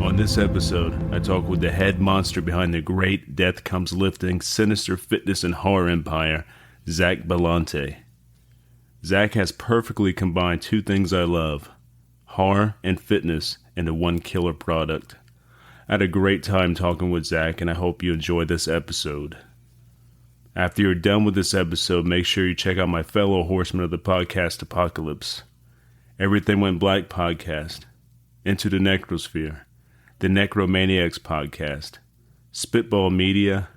On this episode, I talk with the head monster behind the great Death Comes Lifting, sinister fitness and horror empire, Zak Bellante. Zak has perfectly combined two things I love, horror and fitness, into one killer product. I had a great time talking with Zak, and I hope you enjoy this episode. After you're done with this episode, make sure you check out my fellow horsemen of the podcast Apocalypse, Everything Went Black podcast, Into the Necrosphere, the Necromaniacs podcast, Spitball Media,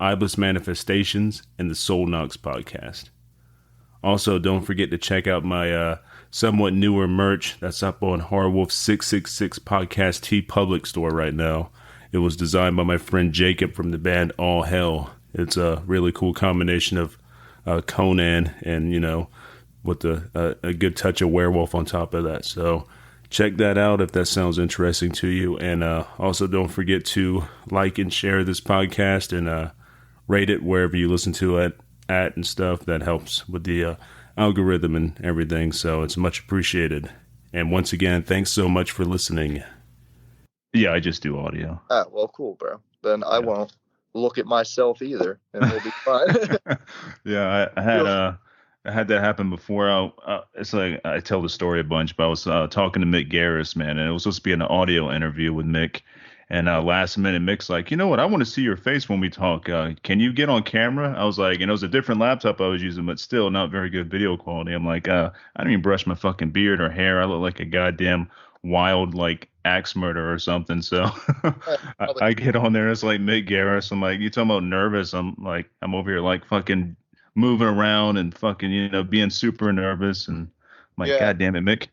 Iblis Manifestations, and the Soul Knocks podcast. Also, don't forget to check out my somewhat newer merch that's up on Horrorwolf 666 Podcast T Public store right now. It was designed by my friend Jacob from the band All Hell. It's a really cool combination of Conan and, with a good touch of werewolf on top of that. So check that out if that sounds interesting to you. And also don't forget to like and share this podcast and rate it wherever you listen to it at and stuff. That helps with the algorithm and everything. So it's much appreciated. And once again, thanks so much for listening. Yeah, I just do audio. Well, cool, bro. Then I won't look at myself either, and we'll be fine. Yeah, I had that happen before. It's like I tell the story a bunch, but I was talking to Mick Garris, man, and it was supposed to be an audio interview with Mick. And last minute, Mick's like, you know what? I want to see your face when we talk. Can you get on camera? I was like, and it was a different laptop I was using, but still not very good video quality. I'm like, I didn't even brush my fucking beard or hair. I look like a goddamn wild, like, axe murderer or something. So I get on there. It's like Mick Garris. I'm like, you talking about nervous? I'm over here like fucking moving around and fucking, being super nervous. And I'm like, God damn it, Mick.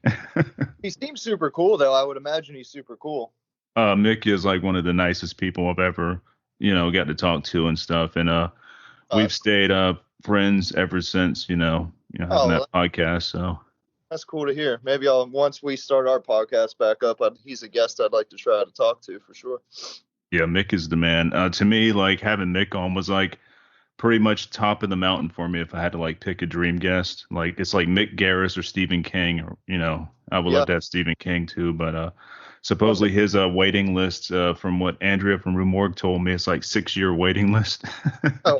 He seems super cool, though. I would imagine he's super cool. Mick is like one of the nicest people I've ever, got to talk to and stuff. And we've stayed friends ever since, having that podcast. So that's cool to hear. Maybe once we start our podcast back up, he's a guest I'd like to try to talk to for sure. Yeah, Mick is the man. To me, like having Mick on was like pretty much top of the mountain for me if I had to like pick a dream guest. Like it's like Mick Garris or Stephen King, or I would love to have Stephen King too, but supposedly his waiting list, from what Andrea from Rue Morgue told me, it's like 6-year waiting list. Oh,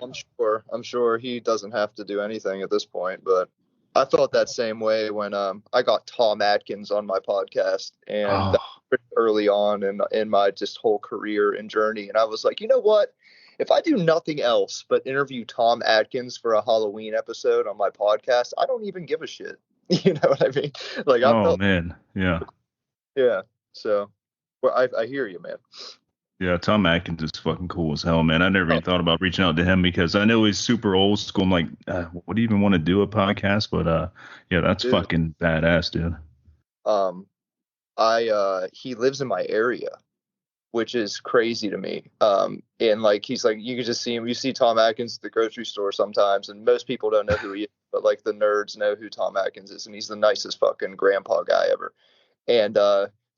I'm sure he doesn't have to do anything at this point, but I felt that same way when I got Tom Atkins on my podcast, and that was pretty early on in my just whole career and journey. And I was like, you know what? If I do nothing else but interview Tom Atkins for a Halloween episode on my podcast, I don't even give a shit. You know what I mean? Like, man. Yeah. Yeah. So I hear you, man. Yeah, Tom Atkins is fucking cool as hell, man. I never even thought about reaching out to him because I know he's super old school. I'm like, what do you even want to do a podcast? But yeah, that's fucking badass, dude. He lives in my area, which is crazy to me. And like he's like, you can just see him. You see Tom Atkins at the grocery store sometimes, and most people don't know who he is, but like the nerds know who Tom Atkins is, and he's the nicest fucking grandpa guy ever. And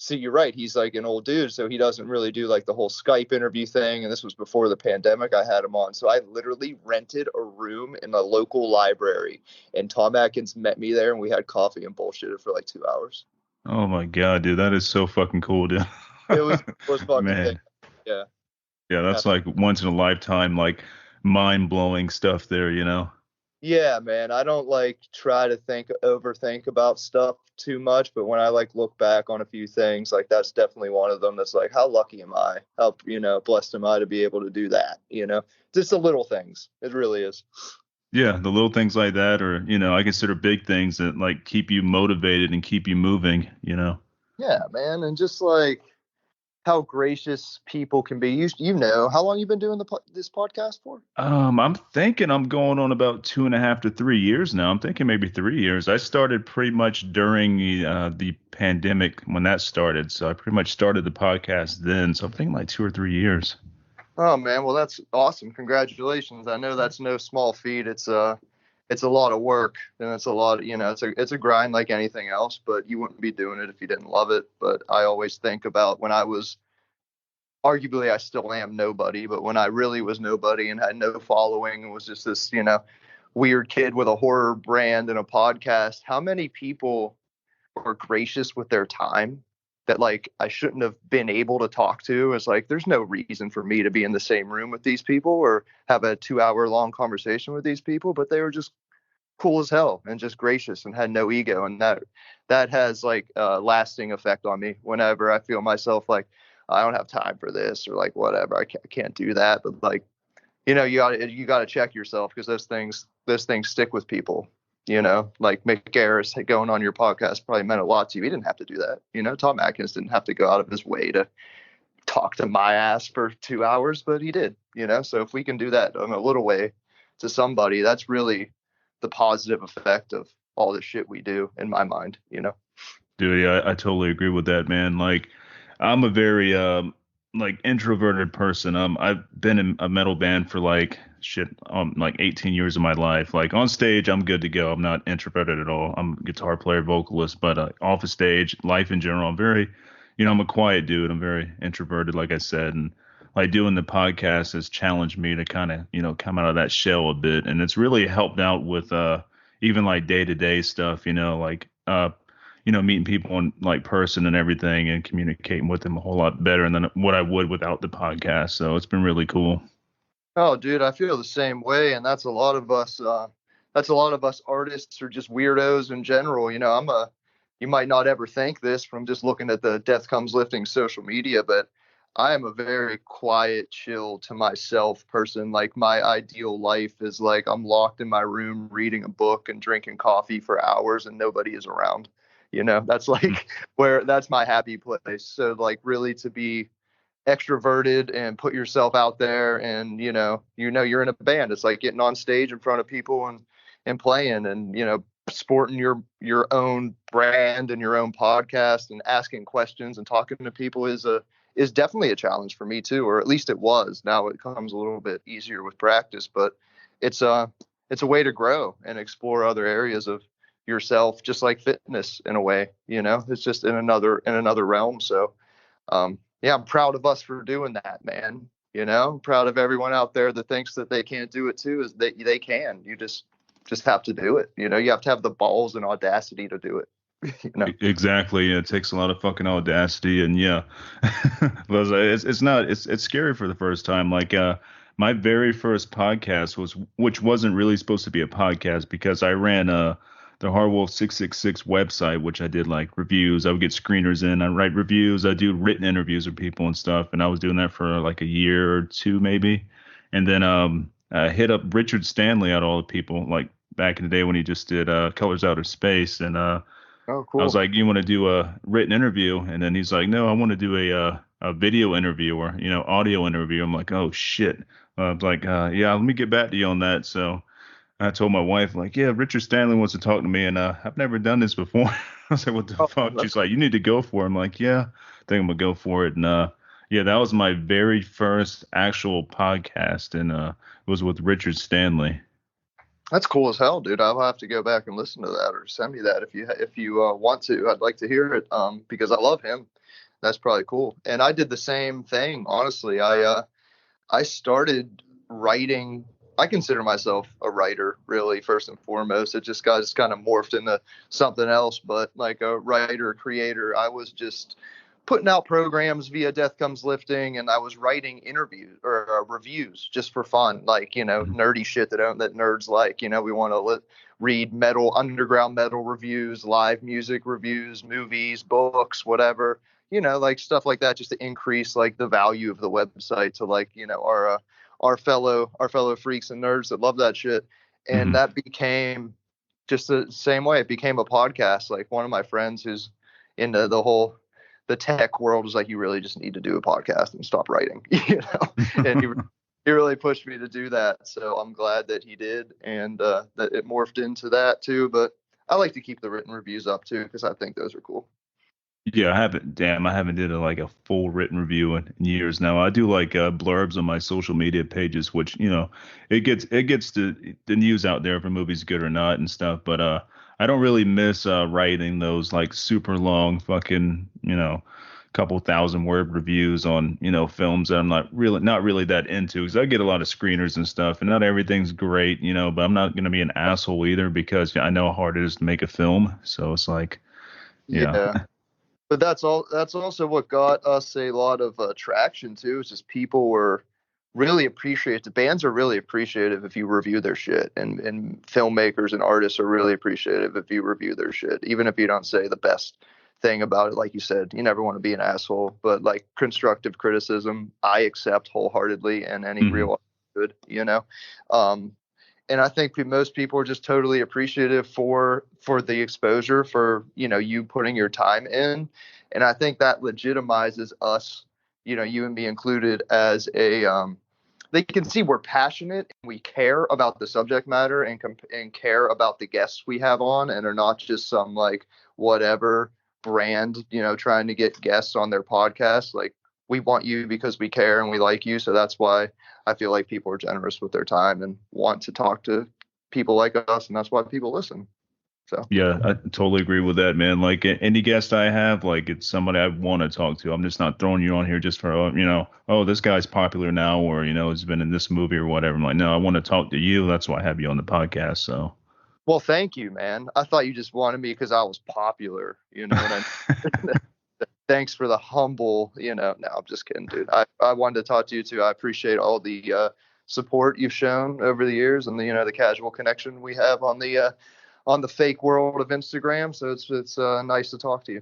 so you're right. He's like an old dude, so he doesn't really do like the whole Skype interview thing. And this was before the pandemic. I had him on. So I literally rented a room in a local library, and Tom Atkins met me there, and we had coffee and bullshitted for like 2 hours. Oh my God, dude. That is so fucking cool, dude. It was fucking man. Yeah. Yeah, that's like once in a lifetime, like mind blowing stuff there, Yeah, man. I don't like try to overthink about stuff too much, but when I like look back on a few things, like that's definitely one of them. That's like, how lucky am I? How blessed am I to be able to do that? Just the little things. It really is. Yeah, the little things like that, or I consider big things that like keep you motivated and keep you moving. Yeah, man, and just like how gracious people can be. You know, how long you been doing this podcast for? I'm thinking I'm going on about 2.5 to 3 years now. I'm thinking maybe 3 years. I started pretty much during the pandemic when that started. So I pretty much started the podcast then. So I'm thinking like 2 or 3 years. Oh man, well that's awesome. Congratulations. I know that's no small feat. It's a lot of work, and it's a lot, you know, it's a grind like anything else, but you wouldn't be doing it if you didn't love it. But I always think about when I was, arguably I still am nobody, but when I really was nobody and had no following and was just this, you know, weird kid with a horror brand and a podcast, how many people were gracious with their time that like I shouldn't have been able to talk to? It's like there's no reason for me to be in the same room with these people or have a 2 hour long conversation with these people, but they were just cool as hell and just gracious and had no ego, and that has like a lasting effect on me whenever I feel myself like I don't have time for this or like whatever, I can't do that. But like, you know, you got to check yourself, because those things stick with people. You know, like Mick Garris going on your podcast probably meant a lot to you. He didn't have to do that. You know, Tom Atkins didn't have to go out of his way to talk to my ass for 2 hours, but he did. You know, so if we can do that in a little way to somebody, that's really the positive effect of all the shit we do, in my mind. You know. Dude, yeah, I totally agree with that, man. Like, I'm a very like introverted person. I've been in a metal band for like 18 years of my life. Like on stage, I'm good to go. I'm not introverted at all. I'm a guitar player, vocalist, but off the stage, life in general, I'm very, I'm a quiet dude. I'm very introverted, like I said, and like doing the podcast has challenged me to kind of, come out of that shell a bit, and it's really helped out with even like day to day stuff, like meeting people in like person and everything and communicating with them a whole lot better than what I would without the podcast. So it's been really cool. Oh, dude, I feel the same way, and that's a lot of us. That's a lot of us artists or just weirdos in general. You know, You might not ever think this from just looking at the Death Comes Lifting social media, but I am a very quiet, chill to myself person. Like my ideal life is like I'm locked in my room reading a book and drinking coffee for hours and nobody is around. You know, that's like that's my happy place. So like really to be extroverted and put yourself out there, and you're in a band, it's like getting on stage in front of people and playing, and sporting your own brand and your own podcast and asking questions and talking to people is definitely a challenge for me too, or at least it was. Now it comes a little bit easier with practice, but it's a way to grow and explore other areas of yourself, just like fitness in a way. It's just in another realm. So yeah, I'm proud of us for doing that, man. I'm proud of everyone out there that thinks that they can't do it too, is that they can. You just have to do it. You have to have the balls and audacity to do it. Exactly. Yeah, it takes a lot of fucking audacity, and yeah, but it's scary for the first time. Like my very first podcast which wasn't really supposed to be a podcast, because I ran the Hardwolf 666 website, which I did like reviews. I would get screeners in, I write reviews, I do written interviews with people and stuff, and I was doing that for like a year or two maybe, and then I hit up Richard Stanley out of all the people, like back in the day when he just did Colors Outer Space, and Oh, I was cool. like, "You want to do a written interview?" And then he's like, "No, I want to do a video interview, or audio interview." I'm like, "Oh shit!" I was like, "Yeah, let me get back to you on that." So I told my wife, like, "Yeah, Richard Stanley wants to talk to me, and I've never done this before." I was like, "What the Oh, fuck?" that's She's like, "You need to go for it." I'm like, "Yeah, I think I'm gonna go for it." And yeah, that was my very first actual podcast, and it was with Richard Stanley. that's cool as hell, dude. I'll have to go back and listen to that, or send me that if you want to. I'd like to hear it because I love him. That's probably cool. And I did the same thing, honestly. I started writing. I consider myself a writer, really, first and foremost. It just kind of morphed into something else, but like a writer, creator, I was just putting out programs via Death Comes Lifting, and I was writing interviews or reviews just for fun, like nerdy shit that nerds like. We want to read underground metal reviews, live music reviews, movies, books, whatever. Like stuff like that, just to increase like the value of the website to like our fellow freaks and nerds that love that shit. And Hmm. that became just the same way. It became a podcast. Like one of my friends who's into the whole the tech world was like, you really just need to do a podcast and stop writing, and he really pushed me to do that. So I'm glad that he did, and that it morphed into that too. But I like to keep the written reviews up too, because I think those are cool. Yeah, I haven't. Damn, I haven't did like a full written review in years now. I do like blurbs on my social media pages, which it gets the news out there if a movie's good or not and stuff. But I don't really miss writing those like super long fucking couple thousand word reviews on films that I'm not really that into because I get a lot of screeners and stuff, and not everything's great, But I'm not gonna be an asshole either because I know how hard it is to make a film. So it's like, yeah. Yeah. But that's also what got us a lot of traction too. Is just people were really appreciative. The bands are really appreciative if you review their shit, and filmmakers and artists are really appreciative if you review their shit, even if you don't say the best thing about it. Like you said, you never want to be an asshole, but like constructive criticism, I accept wholeheartedly, and any Mhm. real good. Um, and I think most people are just totally appreciative for the exposure, for you putting your time in, and I think that legitimizes us, you and me included, as a they can see we're passionate and we care about the subject matter, and care about the guests we have on, and are not just some like whatever brand trying to get guests on their podcast. Like, we want you because we care and we like you, so that's why I feel like people are generous with their time and want to talk to people like us, and that's why people listen. So Yeah, I totally agree with that, man. Like any guest I have, like it's somebody I want to talk to. I'm just not throwing you on here just for, oh, this guy's popular now, or has been in this movie or whatever. I'm like, no, I want to talk to you. That's why I have you on the podcast. So, well, thank you, man. I thought you just wanted me because I was popular, what I mean? Thanks for the humble, no, I'm just kidding, dude. I wanted to talk to you too. I appreciate all the support you've shown over the years, and the casual connection we have on the fake world of Instagram. So it's nice to talk to you.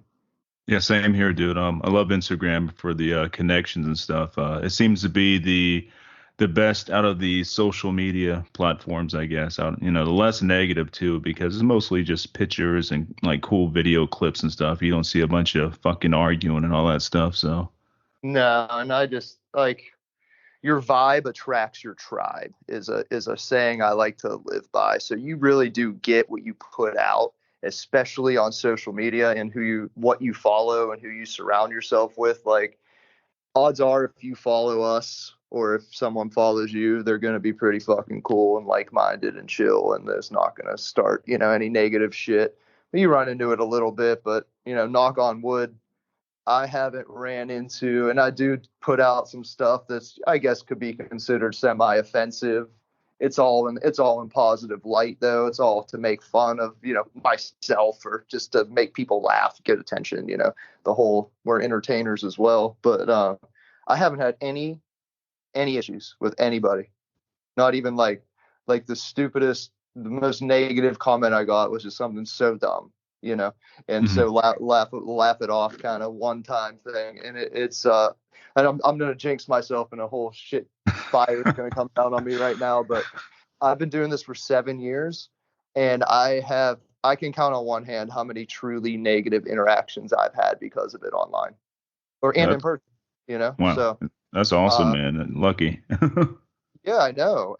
yeah, same here, dude. I love Instagram for the connections and stuff. It seems to be the best out of the social media platforms, I guess. The less negative too, because it's mostly just pictures and like cool video clips and stuff. You don't see a bunch of fucking arguing and all that stuff. So. No, and I just like, your vibe attracts your tribe is a saying I like to live by. So you really do get what you put out, especially on social media, and what you follow and who you surround yourself with. Like, odds are, if you follow us or if someone follows you, they're going to be pretty fucking cool and like-minded and chill, and there's not going to start any negative shit. You run into it a little bit, but knock on wood, I haven't ran into, and I do put out some stuff that's, I guess, could be considered semi-offensive. It's all in positive light, though. It's all to make fun of myself, or just to make people laugh, get attention. The whole, we're entertainers as well. But I haven't had any issues with anybody. Not even like the most negative comment I got was just something so dumb, and Mhm. so laugh it off, kind of one time thing. And and I'm gonna jinx myself, and a whole shit fire is gonna come down on me right now. But I've been doing this for 7 years, and I can count on one hand how many truly negative interactions I've had because of it online and in That's person. wow. So That's awesome, uh, man. Lucky. yeah, I know.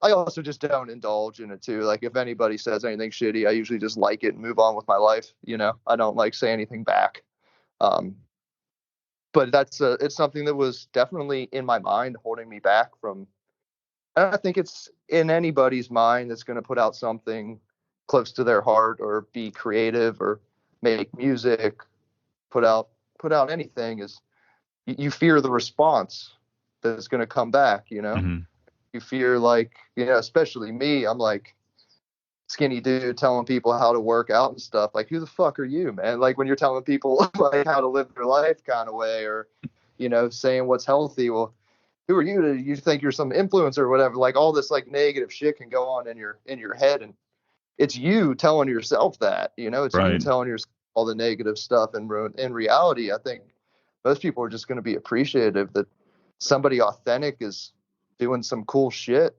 I also just don't indulge in it too. Like, if anybody says anything shitty, I usually just like it and move on with my life. I don't like say anything back. Um, but it's something that was definitely in my mind, holding me back from. And I think it's in anybody's mind that's going to put out something close to their heart, or be creative, or make music, put out anything, is you fear the response that's going to come back. Hmm. You fear, like, especially me, I'm like skinny dude telling people how to work out and stuff. Like, who the fuck are you, man? Like, when you're telling people like how to live their life kind of way, or saying what's healthy, well, who are you you think you're some influencer or whatever? Like, all this like negative shit can go on in your head, and it's you telling yourself that. It's you Right. telling yourself all the negative stuff. And in reality, I think most people are just going to be appreciative that somebody authentic is doing some cool shit,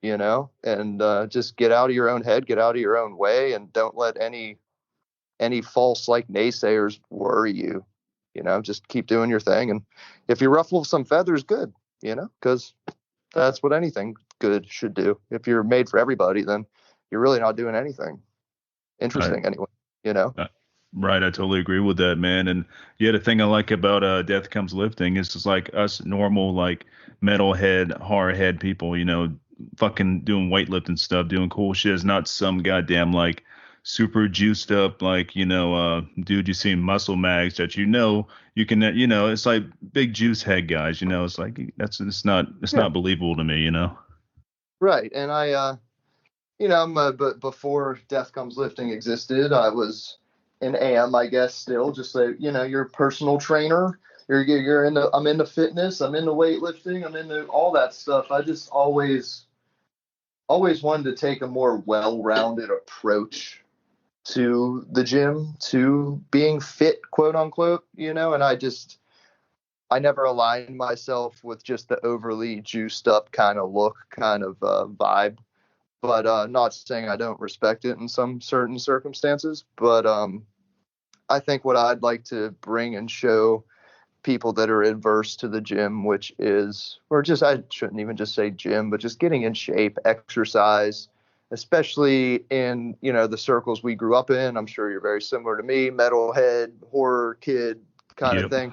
and just get out of your own head, get out of your own way, and don't let any false like naysayers worry you. just keep doing your thing. And if you ruffle some feathers, good, because that's what anything good should do. If you're made for everybody, then you're really not doing anything I, interesting anyway. I, right, I totally agree with that, man. And yeah, the thing I like about Death Comes Lifting is just like us normal like metalhead, horror head people, fucking doing weightlifting stuff, doing cool shit. It's not some goddamn like super juiced up like dude you see in muscle mags that you can it's like big juice head guys. It's like it's Yeah, not believable to me. right. And but before Death Comes Lifting existed, I was an AM, I guess, still just like, you're a personal trainer. I'm into fitness. I'm into weightlifting. I'm into all that stuff. I just always wanted to take a more well-rounded approach to the gym, to being fit, quote unquote, and I never aligned myself with just the overly juiced up kind of look, kind of vibe. But not saying I don't respect it in some certain circumstances. But I think what I'd like to bring and show people that are adverse to the gym, which is, or just, I shouldn't even just say gym, but just getting in shape, exercise, especially in, the circles we grew up in. I'm sure you're very similar to me, metalhead, horror kid kind of Yep. thing.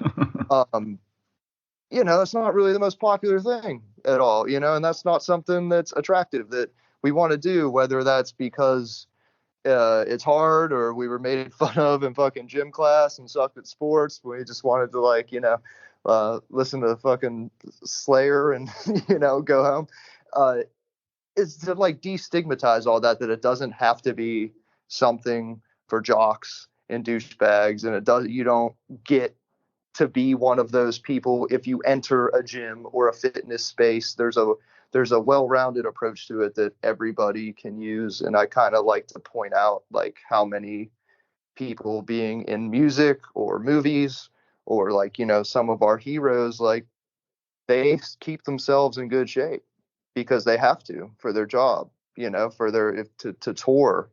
It's not really the most popular thing at all, and that's not something that's attractive that we want to do, whether that's because it's hard or we were made fun of in fucking gym class and sucked at sports. We just wanted to listen to fucking Slayer and, go home. Is to like destigmatize all that it doesn't have to be something for jocks and douchebags. And you don't get to be one of those people if you enter a gym or a fitness space. There's a well-rounded approach to it that everybody can use. And I kind of like to point out like how many people being in music or movies or some of our heroes, like they keep themselves in good shape because they have to for their job, for to tour,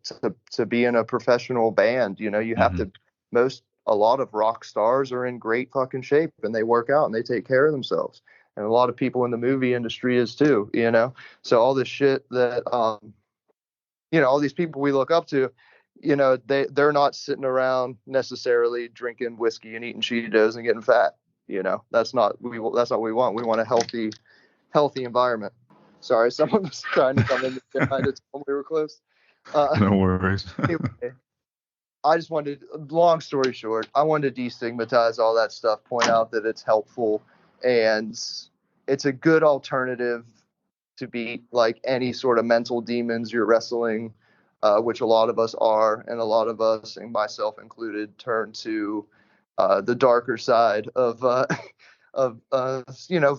to be in a professional band, you have Hmm. to. A lot of rock stars are in great fucking shape and they work out and they take care of themselves. And a lot of people in the movie industry is too, So all this shit that all these people we look up to, they're not sitting around necessarily drinking whiskey and eating Cheetos and getting fat. That's not what we want. We want a healthy environment. Sorry, someone was trying to come in behind us when we were close. No worries. Anyway, I just wanted, long story short, I wanted to destigmatize all that stuff, point out that it's helpful and it's a good alternative to beat like any sort of mental demons you're wrestling, which a lot of us are, and a lot of us, and myself included, turn to the darker side of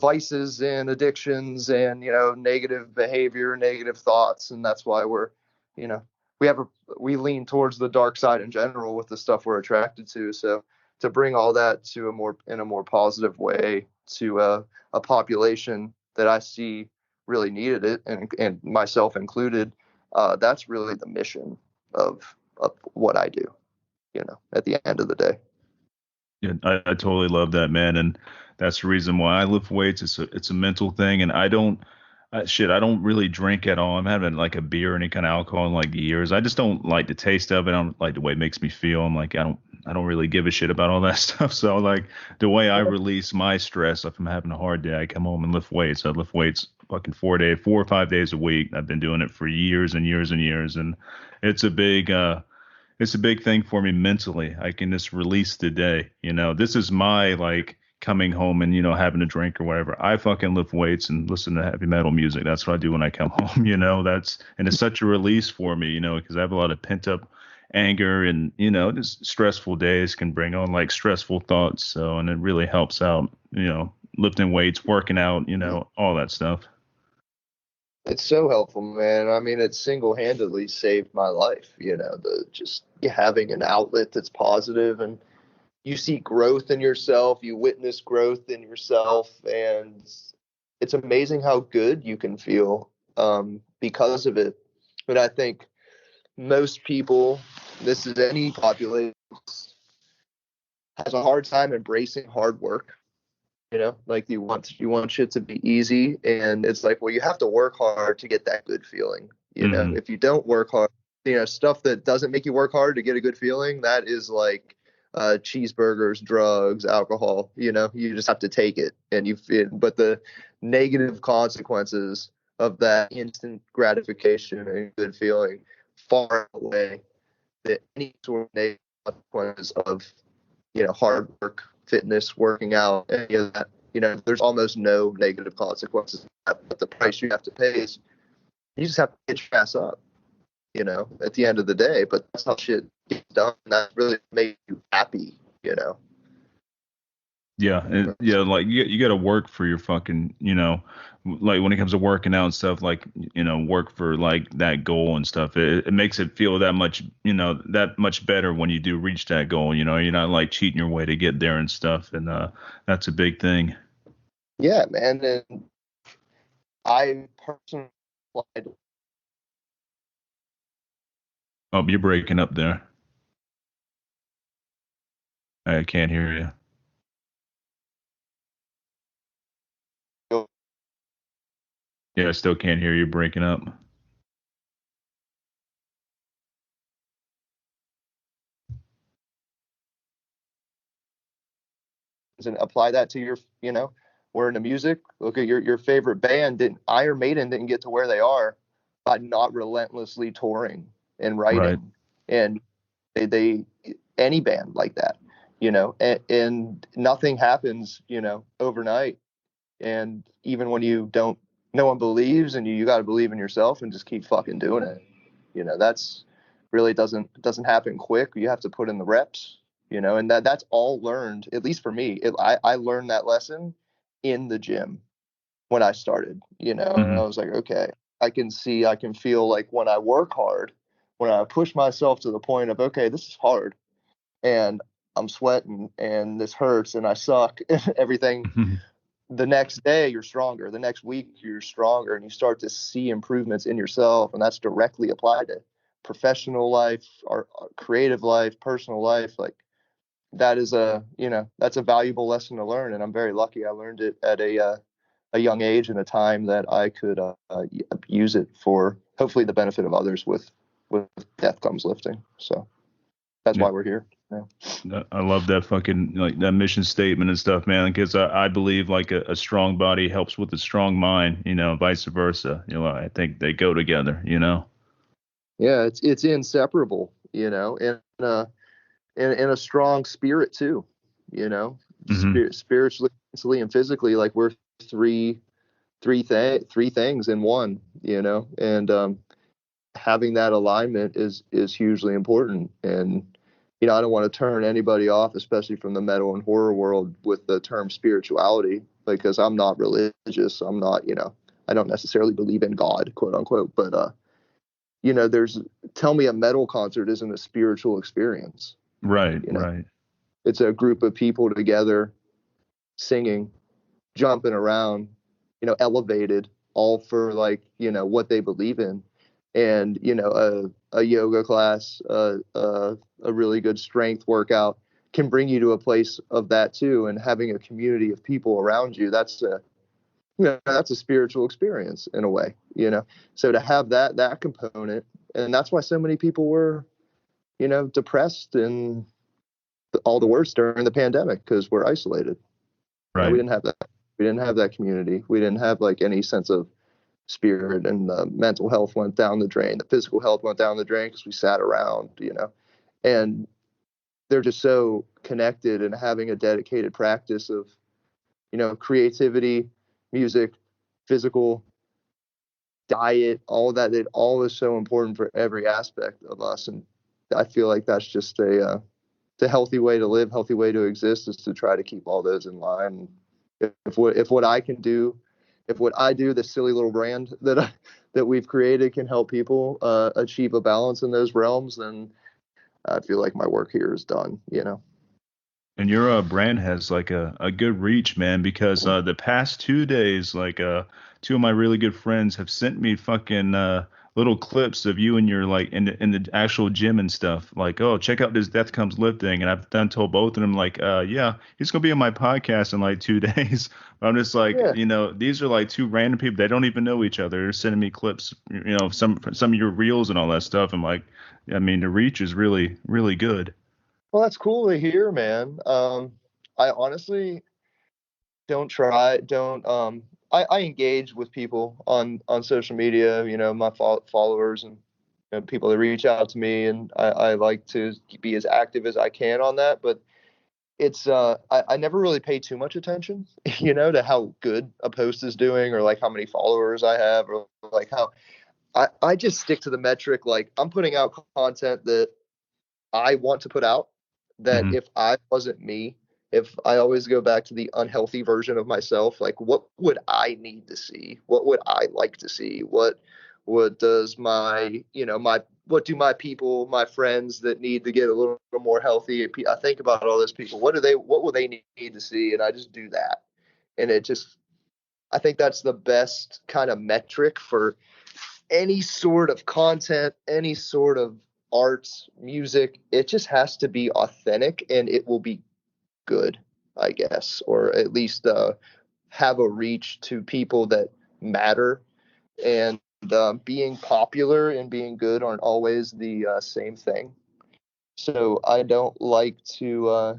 vices and addictions and negative behavior, negative thoughts, and that's why you know we have we lean towards the dark side in general with the stuff we're attracted to. So to bring all that to in a more positive way to a population that I see really needed it, and myself included, that's really the mission of what I do. At the end of the day. Yeah, I totally love that, man, and that's the reason why I lift weights. It's a mental thing, and I don't really drink at all. I'm having like a beer or any kind of alcohol in like years. I just don't like the taste of it. I don't like the way it makes me feel. I don't really give a shit about all that stuff. So like the way I release my stress, if I'm having a hard day, I come home and lift weights. I lift weights fucking 4 or 5 days a week. I've been doing it for years and years and years, and it's a big it's a big thing for me mentally. I can just release the day. This is my like coming home and having a drink or whatever. I fucking lift weights and listen to heavy metal music. That's what I do when I come home. And it's such a release for me. Because I have a lot of pent up anger and just stressful days can bring on like stressful thoughts. So and it really helps out. Lifting weights, working out, all that stuff. It's so helpful, man. I mean, it single-handedly saved my life, the just having an outlet that's positive, and you see growth in yourself, you witness growth in yourself, and it's amazing how good you can feel because of it. But I think most people, this is any population, has a hard time embracing hard work. Like you want shit to be easy, and it's like, well, you have to work hard to get that good feeling. Hmm. If you don't work hard, stuff that doesn't make you work hard to get a good feeling, that is like cheeseburgers, drugs, alcohol. You just have to take it, and but the negative consequences of that instant gratification and good feeling far outweigh any sort of negative consequences of hard work, fitness, working out, any of that. There's almost no negative consequences. But the price you have to pay is you just have to get your ass up, at the end of the day. But that's how shit gets done. That really makes you happy, Yeah, yeah, like you got to work for your fucking, like when it comes to working out and stuff, like work for like that goal and stuff. It makes it feel that much, that much better when you do reach that goal. You're not like cheating your way to get there and stuff, and that's a big thing. Yeah, man. And I personally applied. Oh, you're breaking up there. I can't hear you. Yeah, I still can't hear you breaking up. And apply that to your, we're into music. Look at your favorite band. Didn't Iron Maiden didn't get to where they are by not relentlessly touring and Right. writing, and they any band like that, and nothing happens, overnight. And even when you don't, no one believes, and you got to believe in yourself and just keep fucking doing it. That's really doesn't happen quick. You have to put in the reps, and that's all learned, at least for me. I learned that lesson in the gym when I started, and I Hmm. was like, okay, I can feel like when I work hard, when I push myself to the point of, okay, this is hard and I'm sweating and this hurts and I suck and everything. The next day you're stronger, the next week you're stronger, and you start to see improvements in yourself, and that's directly applied to professional life, our creative life, personal life. Like that is that's a valuable lesson to learn, and I'm very lucky I learned it at a young age in a time that I could use it for hopefully the benefit of others with death comes lifting. So that's Yeah. why we're here. Yeah. I love that fucking like that mission statement and stuff, man. Because I believe like a strong body helps with a strong mind, vice versa. I think they go together. Yeah, it's inseparable, and a strong spirit too, Hmm. spiritually, mentally, and physically. Like we're three things in one, and having that alignment is hugely important. And I don't want to turn anybody off, especially from the metal and horror world, with the term spirituality, because I'm not religious. I'm not, I don't necessarily believe in God, quote unquote. But there's tell me a metal concert isn't a spiritual experience. Right, You know, right. it's a group of people together singing, jumping around, elevated, all for like, what they believe in. And, a yoga class, a really good strength workout can bring you to a place of that too. And having a community of people around you, that's a spiritual experience in a way, So to have that component, and that's why so many people were, depressed and all the worse during the pandemic, because we're isolated. We Right. didn't have that. We didn't have that community. We didn't have like any sense of spirit, and the mental health went down the drain. The physical health went down the drain because we sat around, and they're just so connected, and having a dedicated practice of, creativity, music, physical, diet, all of that. It all is so important for every aspect of us. And I feel like that's just the healthy way to live, healthy way to exist, is to try to keep all those in line. If what I can do, if what I do, this silly little brand that we've created, can help people achieve a balance in those realms, then I feel like my work here is done. And your brand has like a good reach, man, because the past 2 days, like two of my really good friends have sent me fucking little clips of you and your like in the actual gym and stuff. Like, oh, check out this Death Comes Lifting, and I've done told both of them like, yeah, he's gonna be on my podcast in like 2 days. I'm just like, Yeah. these are like two random people. They don't even know each other. They're sending me clips, some of your reels and all that stuff. I'm like, I mean, the reach is really, really good. Well, that's cool to hear, man. I honestly don't I engage with people on social media, my followers and people that reach out to me, and I like to be as active as I can on that. But it's I never really pay too much attention, to how good a post is doing, or like how many followers I have, or like how I just stick to the metric. Like, I'm putting out content that I want to put out, that Hmm. if I wasn't me, if I always go back to the unhealthy version of myself, like, what would I need to see? What would I like to see? What does what do my people, my friends that need to get a little more healthy? I think about all those people. What will they need to see? And I just do that. And I think that's the best kind of metric for any sort of content, any sort of art, music. It just has to be authentic, and it will be good, I guess, or at least have a reach to people that matter. And being popular and being good aren't always the same thing. So I don't like to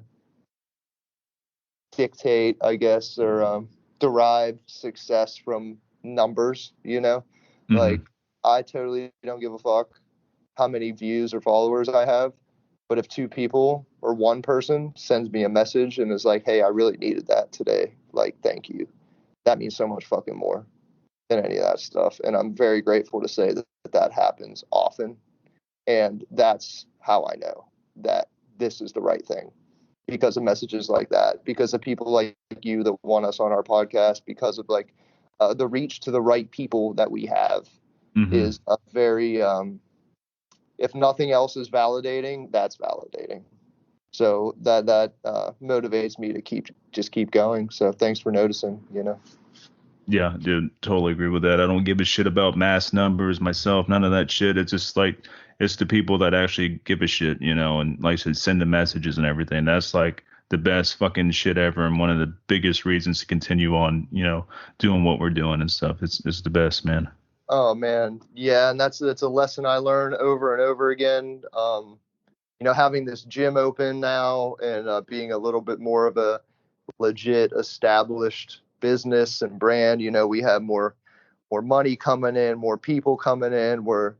dictate, I guess, or derive success from numbers, Hmm. Like, I totally don't give a fuck how many views or followers I have. But if two people or one person sends me a message and is like, hey, I really needed that today, like, thank you. That means so much fucking more than any of that stuff. And I'm very grateful to say that happens often. And that's how I know that this is the right thing, because of messages like that, because of people like you that want us on our podcast, because of like the reach to the right people that we have Hmm. is a very, if nothing else is validating, that's validating. So that motivates me to keep going. So thanks for noticing. Yeah, dude, totally agree with that. I don't give a shit about mass numbers myself, none of that shit. It's just like it's the people that actually give a shit, and like I said, send the messages and everything. That's like the best fucking shit ever, and one of the biggest reasons to continue on, doing what we're doing and stuff. It's the best, man. Oh man, yeah, and that's a lesson I learn over and over again. Having this gym open now, and being a little bit more of a legit established business and brand. We have more money coming in, more people coming in. Where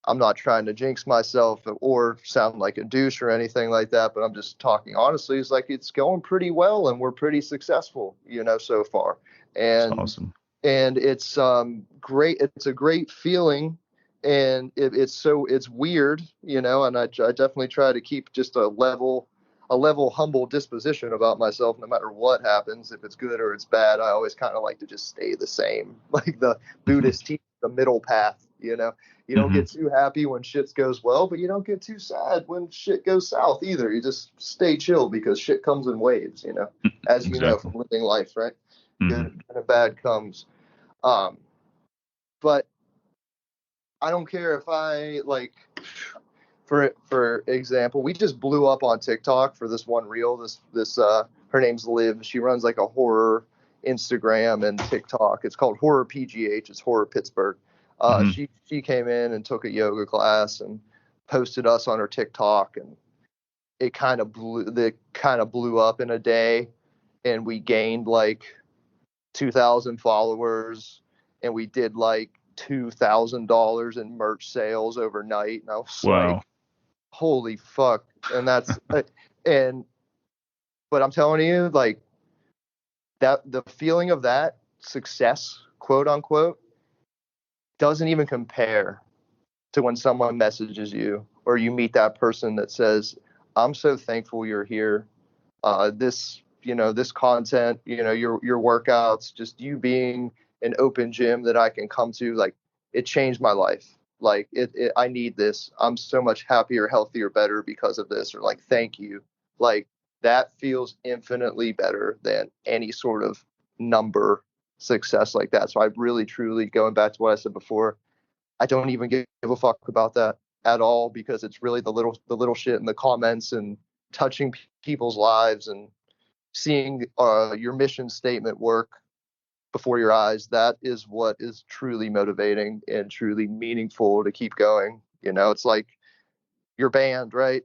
I'm not trying to jinx myself or sound like a douche or anything like that, but I'm just talking honestly. It's like it's going pretty well, and we're pretty successful, so far. It's And awesome. it's great. It's a great feeling, and it's weird, And I definitely try to keep just a level humble disposition about myself, no matter what happens. If it's good or it's bad, I always kind of like to just stay the same, like the Buddhist teach, the middle path. You don't Hmm. get too happy when shit goes well, but you don't get too sad when shit goes south either. You just stay chill, because shit comes in waves, as you know Exactly. from living life, right? Hmm. Good and bad comes. Um, but I don't care if I like, for example, we just blew up on TikTok for this one reel. This her name's Liv. She runs like a horror Instagram and TikTok. It's called Horror PGH. It's Horror Pittsburgh. Hmm. She came in and took a yoga class and posted us on her TikTok, and it kind of blew up in a day, and we gained like 2,000 followers, and we did like $2,000 in merch sales overnight. And I was Wow. like, holy fuck. And and, but I'm telling you, like, that the feeling of that success, quote unquote, doesn't even compare to when someone messages you, or you meet that person that says, I'm so thankful you're here. This content, your workouts, just you being an open gym that I can come to, like, it changed my life. Like, I need this. I'm so much happier, healthier, better because of this. Or like, thank you. Like, that feels infinitely better than any sort of number success like that. So I really, truly, going back to what I said before, I don't even give a fuck about that at all, because it's really the little shit in the comments and touching people's lives and seeing your mission statement work before your eyes. That is what is truly motivating and truly meaningful to keep going. It's like your band, right?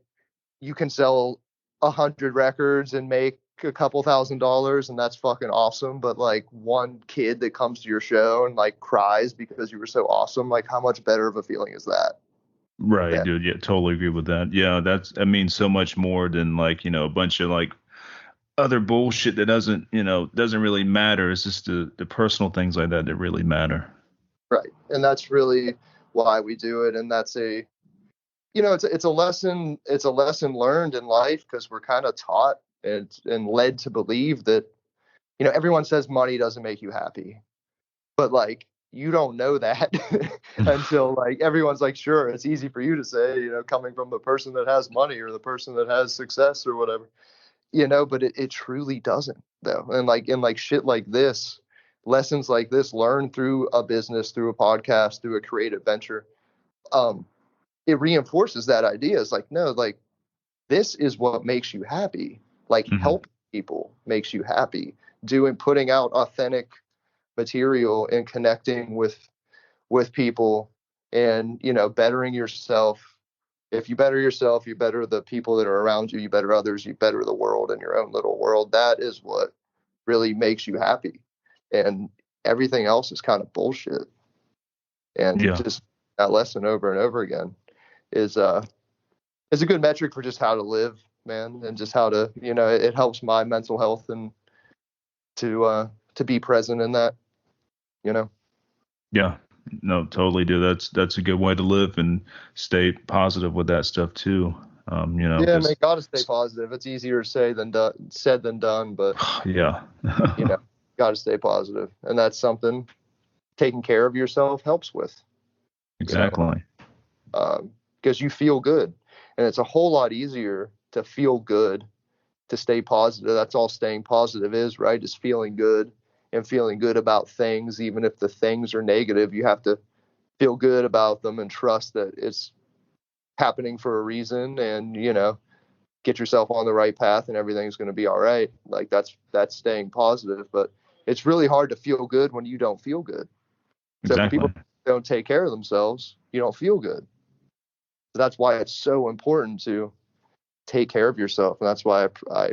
You can sell 100 records and make a couple $1,000s, and that's fucking awesome. But like one kid that comes to your show and like cries because you were so awesome, like how much better of a feeling is that? Right, Yeah, dude. Yeah, totally agree with that. Yeah, that means so much more than like, a bunch of like other bullshit that doesn't really matter. It's just the personal things like that that really matter. right. And that's really why we do it. And that's it's a lesson learned in life, because we're kind of taught and led to believe that everyone says money doesn't make you happy, but like you don't know that until like everyone's like, sure, it's easy for you to say, coming from the person that has money or the person that has success or whatever, but it truly doesn't though. And like shit like this, lessons like this learned through a business, through a podcast, through a creative venture, um it reinforces that idea. It's like, no, like this is what makes you happy. Like Hmm. help people makes you happy. Putting out authentic material and connecting with people, and bettering yourself. If you better yourself, you better the people that are around you, you better others, you better the world and your own little world. That is what really makes you happy, and everything else is kind of bullshit. And Yeah, just that lesson over and over again is a good metric for just how to live, man, and just how to, it helps my mental health and to be present in that, you know. yeah. No, totally, dude. That's a good way to live and stay positive with that stuff too. Yeah, man, Because gotta stay positive. It's easier said than done, but yeah, you know, gotta stay positive, and that's something taking care of yourself helps with, you know, exactly. because you feel good, and it's a whole lot easier to feel good, to stay positive. That's all staying positive is, right? Just feeling good and feeling good about things, even if the things are negative. You have to feel good about them and trust that it's happening for a reason, and get yourself on the right path and everything's going to be all right. Like that's staying positive. But it's really hard to feel good when you don't feel good. So for people Exactly. who don't take care of themselves, you don't feel good. So that's why it's so important to take care of yourself, and that's why I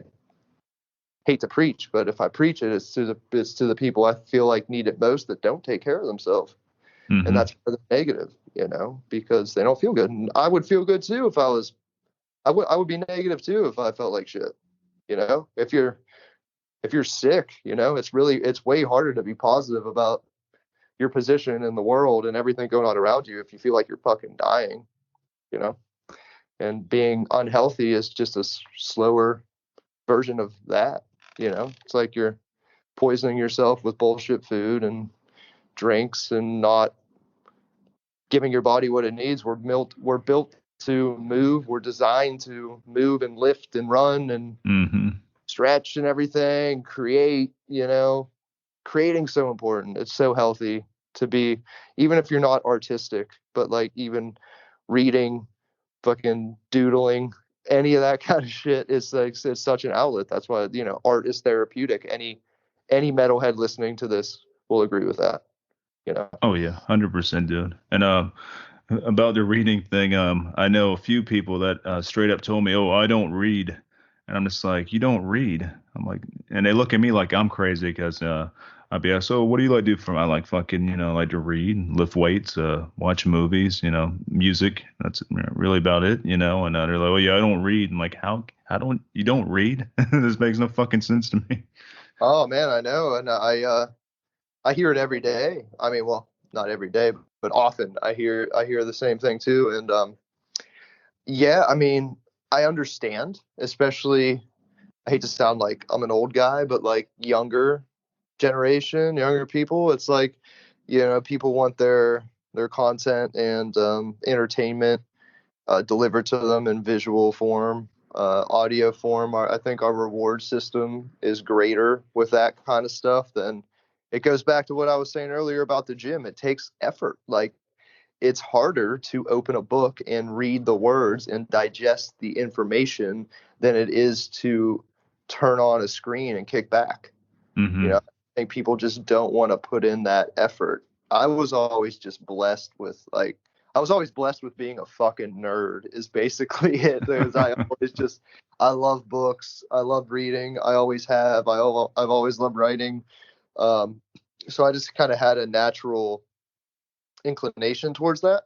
hate to preach, but if I preach it, it's to the people I feel like need it most, that don't take care of themselves. And Hmm. that's for the negative, because they don't feel good. And I would feel good too if I would be negative too if I felt like shit. If you're sick, it's way harder to be positive about your position in the world and everything going on around you if you feel like you're fucking dying, you know. And being unhealthy is just a slower version of that. It's like you're poisoning yourself with bullshit food and drinks and not giving your body what it needs. We're built to move. We're designed to move and lift and run and Hmm. stretch and everything, create, creating's so important. It's so healthy to be, even if you're not artistic, but like even reading, fucking doodling, any of that kind of shit is like, it's such an outlet. That's why, art is therapeutic. Any metalhead listening to this will agree with that, you know. Oh yeah, 100%, dude. And about the reading thing, I know a few people that straight up told me, "Oh, I don't read," and I'm just like, "You don't read?" I'm like, and they look at me like I'm crazy because I'd be like, "So what do you like to do for?" I like fucking, I like to read, lift weights, watch movies, music. That's really about it, And they're like, "Oh yeah, I don't read." I'm like, "How don't you don't read?" This makes no fucking sense to me. Oh man, I know. And I hear it every day. I mean, well, not every day, but often I hear the same thing too. And yeah, I mean, I understand, especially, I hate to sound like I'm an old guy, but like younger generation, younger people, it's like, people want their content and entertainment delivered to them in visual form, audio form. I think our reward system is greater with that kind of stuff than, it goes back to what I was saying earlier about the gym. It takes effort. Like it's harder to open a book and read the words and digest the information than it is to turn on a screen and kick back. You know, Mm-hmm. I think people just don't want to put in that effort. I was always just blessed with like I was always blessed with being a fucking nerd is basically it. Because I love books. I love reading. I always have. I've always loved writing. Um, so I just kind of had a natural inclination towards that.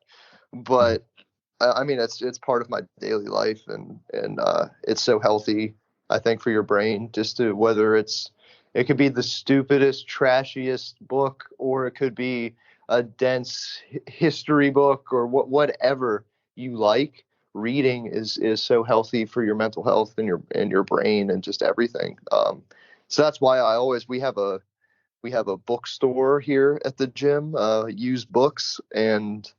But I mean, it's part of my daily life, and it's so healthy. I think for your brain, just to whether it could be the stupidest, trashiest book, or it could be a dense history book, or whatever you like. Reading is so healthy for your mental health and your brain and just everything. So that's why we have a bookstore here at the gym, used books, and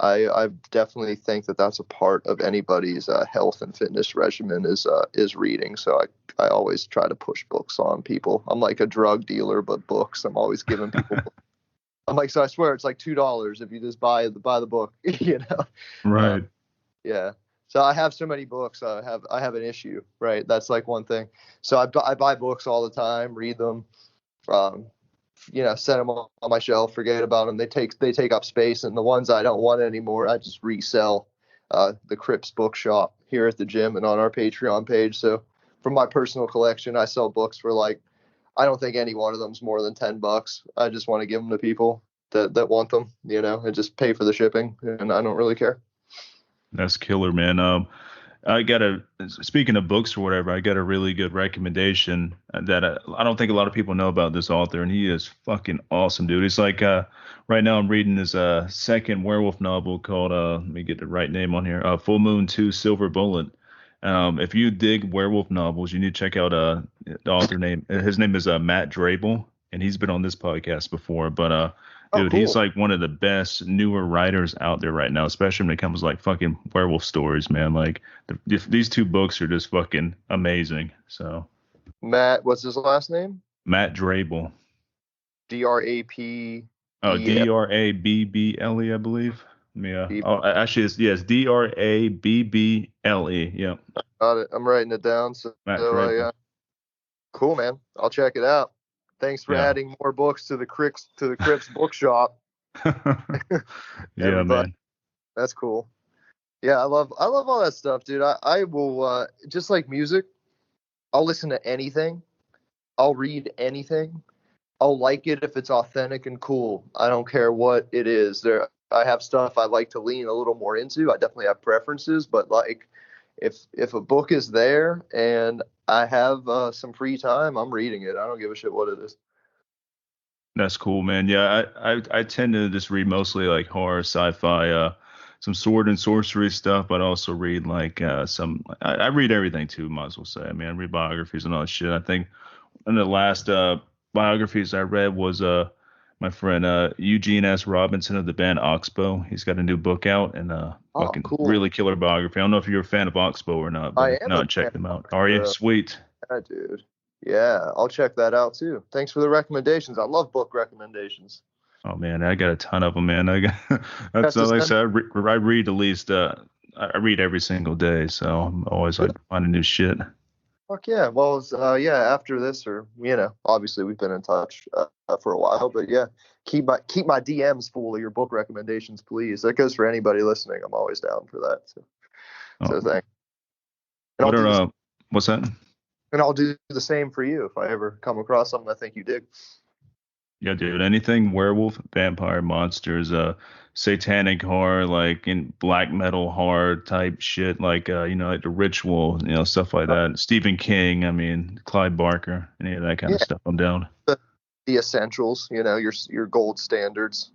I definitely think that that's a part of anybody's health and fitness regimen is reading. So I always try to push books on people. I'm like a drug dealer, but books. I'm always giving people. I'm like, so I swear it's like $2 if you just buy the book, you know. Right. Yeah. So I have so many books. I have an issue, right? That's like one thing. So I buy books all the time, read them. Um, set them on my shelf, forget about them. They take up space, and the ones I don't want anymore, I just resell. The Crips Bookshop here at the gym and on our Patreon page. So from my personal collection, I sell books for like I don't think any one of them's more than $10. I just want to give them to people that want them, and just pay for the shipping, and I don't really care. That's killer, man. I got speaking of books or whatever, I got a really good recommendation that I don't think a lot of people know about this author, and he is fucking awesome, dude. It's like, right now I'm reading his, second werewolf novel called, let me get the right name on here, Full Moon 2 Silver Bullet. If you dig werewolf novels, you need to check out, the author name. His name is, Matt Drabel, and he's been on this podcast before, but, Oh, dude, he's cool. like one of the best newer writers out there right now, especially when it comes to like fucking werewolf stories, man. Like these two books are just fucking amazing. So Matt, what's his last name? Matt Drabel, Drapble. oh Drabble, I believe. Yeah. Oh, actually, it's Drabble. Yeah, Got it. I'm writing it down. So, Matt I Drabel. cool, man. I'll check it out. Thanks for Yeah. adding more books to the Crips Bookshop, Yeah, everybody. man. That's cool. Yeah, I love all that stuff, dude. I will just like music. I'll listen to anything. I'll read anything. I'll like it if it's authentic and cool. I don't care what it is. I have stuff I like to lean a little more into. I definitely have preferences, but like if a book is there and I have some free time, I'm reading it. I don't give a shit what it is. That's cool, man. Yeah, I tend to just read mostly like horror, sci-fi, some sword and sorcery stuff, but I also read like, some. I read everything too. Might as well say. I mean, I read biographies and all that shit. I think one of the last, biographies I read was, my friend, Eugene S. Robinson of the band Oxbow. He's got a new book out, and, Oh, fucking cool. really killer biography. I don't know if you're a fan of Oxbow or not, but I if am a not, check fan them of out. Are you? Oxford. Sweet. Yeah, dude. Yeah, I'll check that out too. Thanks for the recommendations. I love book recommendations. Oh man, I got a ton of them, man. I got Have that's to like I send. said. I read at least. I read every single day, so I'm always like finding new shit. Fuck yeah. Well, yeah, after this, or obviously we've been in touch for a while, but yeah, keep my DMs full of your book recommendations, please. That goes for anybody listening. I'm always down for that. So Oh, thanks. And I'll what do are this, what's that? and I'll do the same for you if I ever come across something I think you dig. Yeah, dude. Anything werewolf, vampire, monsters, satanic horror, like in black metal horror type shit, like like the Ritual, stuff like Uh, that. Stephen King. I mean, Clive Barker, any of that kind yeah, of stuff. I'm down. the essentials, your gold standards.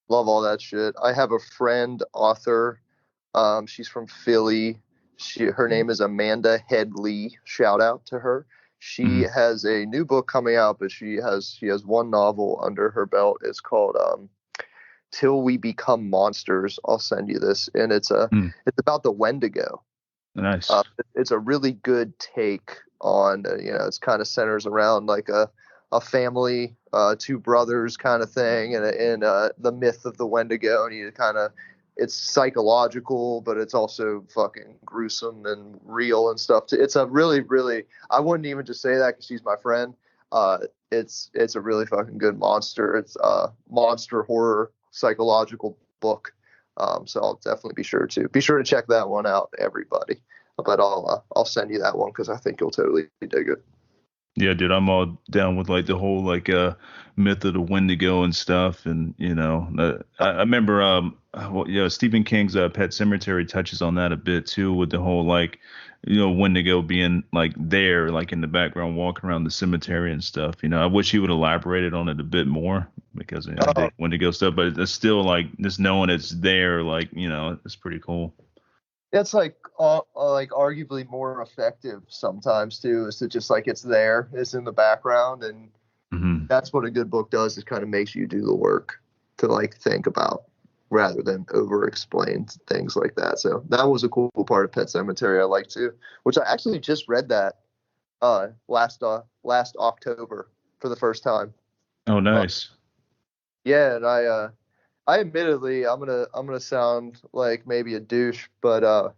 Love all that shit. I have a friend, author. She's from Philly. Her name is Amanda Headley. Shout out to her. She Mm, has a new book coming out, but she has one novel under her belt. It's called Till We Become Monsters. I'll send you this, and mm, it's about the Wendigo. nice. It's a really good take on it's kind of centers around like a family two brothers kind of thing, and the myth of the Wendigo, and you kind of it's psychological, but it's also fucking gruesome and real and stuff. It's a really, really, I wouldn't even just say that because she's my friend. It's a really fucking good monster. It's a monster horror psychological book. So I'll definitely be sure to check that one out, everybody. But I'll send you that one because I think you'll totally dig it. Yeah, dude, I'm all down with like the whole like myth of the Wendigo and stuff, and I remember Stephen King's Pet Cemetery touches on that a bit too, with the whole like Wendigo being like there, like in the background, walking around the cemetery and stuff. I wish he would elaborated on it a bit more because I dig Wendigo stuff, but it's still like just knowing it's there, like it's pretty cool. It's like arguably more effective sometimes too, is to just like it's there, it's in the background, and that's what a good book does, is kind of makes you do the work to like think about rather than over explain things like that. So that was a cool part of Pet Cemetery I like too, which I actually just read that last October for the first time. Oh, nice. Yeah, and I admittedly I'm gonna sound like maybe a douche, but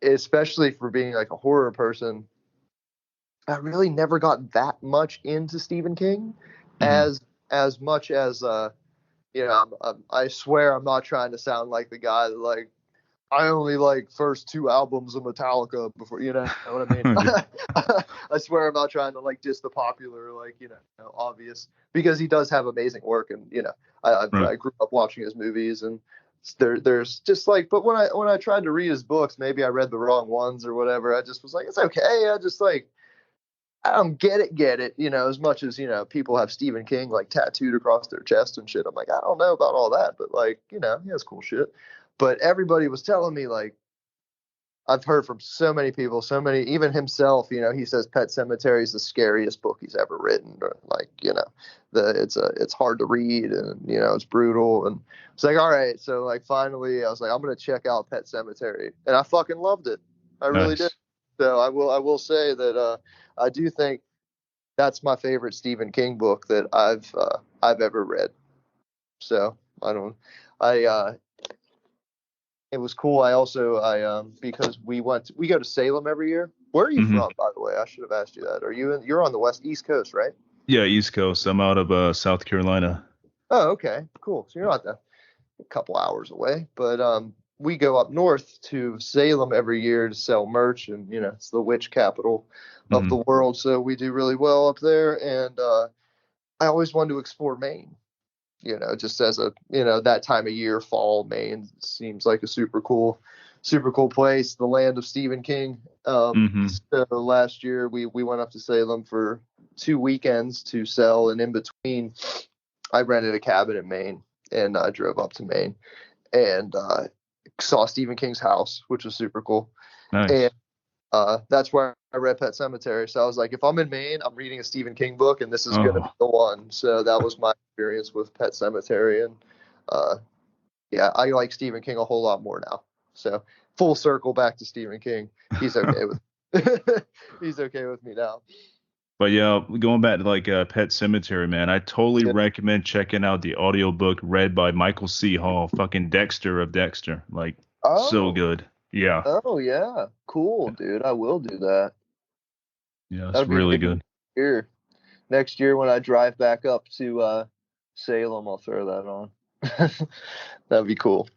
especially for being like a horror person, I really never got that much into Stephen King as much as I swear I'm not trying to sound like the guy that like I only like first two albums of Metallica before, you know what I mean? I swear I'm not trying to like diss the popular, like, obvious, because he does have amazing work. And, I grew up watching his movies, and there's just like, but when I tried to read his books, maybe I read the wrong ones or whatever. I just was like, it's okay. I just like, I don't get it, as much as, people have Stephen King like tattooed across their chest and shit. I'm like, I don't know about all that, but like, he has cool shit. But everybody was telling me, like, I've heard from so many people, even himself, he says Pet Cemetery is the scariest book he's ever written. Or like, it's hard to read, and, it's brutal. And it's like, all right. So like, finally I was like, I'm going to check out Pet Cemetery, and I fucking loved it. I really did. So I will say that, I do think that's my favorite Stephen King book that I've ever read. So it was cool. Because we go to Salem every year. Where are you from, by the way? I should have asked you that. You're on the East Coast, right? Yeah, East Coast. I'm out of South Carolina. Oh, okay, cool. So you're not a couple hours away, but we go up north to Salem every year to sell merch, and it's the witch capital of the world, so we do really well up there. And I always wanted to explore Maine. Just as that time of year, fall, Maine seems like a super cool place, the land of Stephen King. So last year we went up to Salem for 2 weekends to sell, and in between I rented a cabin in Maine, and I drove up to Maine and saw Stephen King's house, which was super cool. Nice. And that's where I read Pet Cemetery. So I was like, if I'm in Maine, I'm reading a Stephen King book, and this is going to be the one. So that was my experience with Pet Cemetery. And I like Stephen King a whole lot more now. So full circle back to Stephen King. He's okay with me now. But yeah, going back to like Pet Cemetery, man, I totally recommend checking out the audiobook read by Michael C. Hall, fucking Dexter of Dexter. Like, so good. Yeah. Oh, yeah. Cool, dude. I will do that. Yeah, it's really good. Here. Next year when I drive back up to Salem, I'll throw that on. That'd be cool.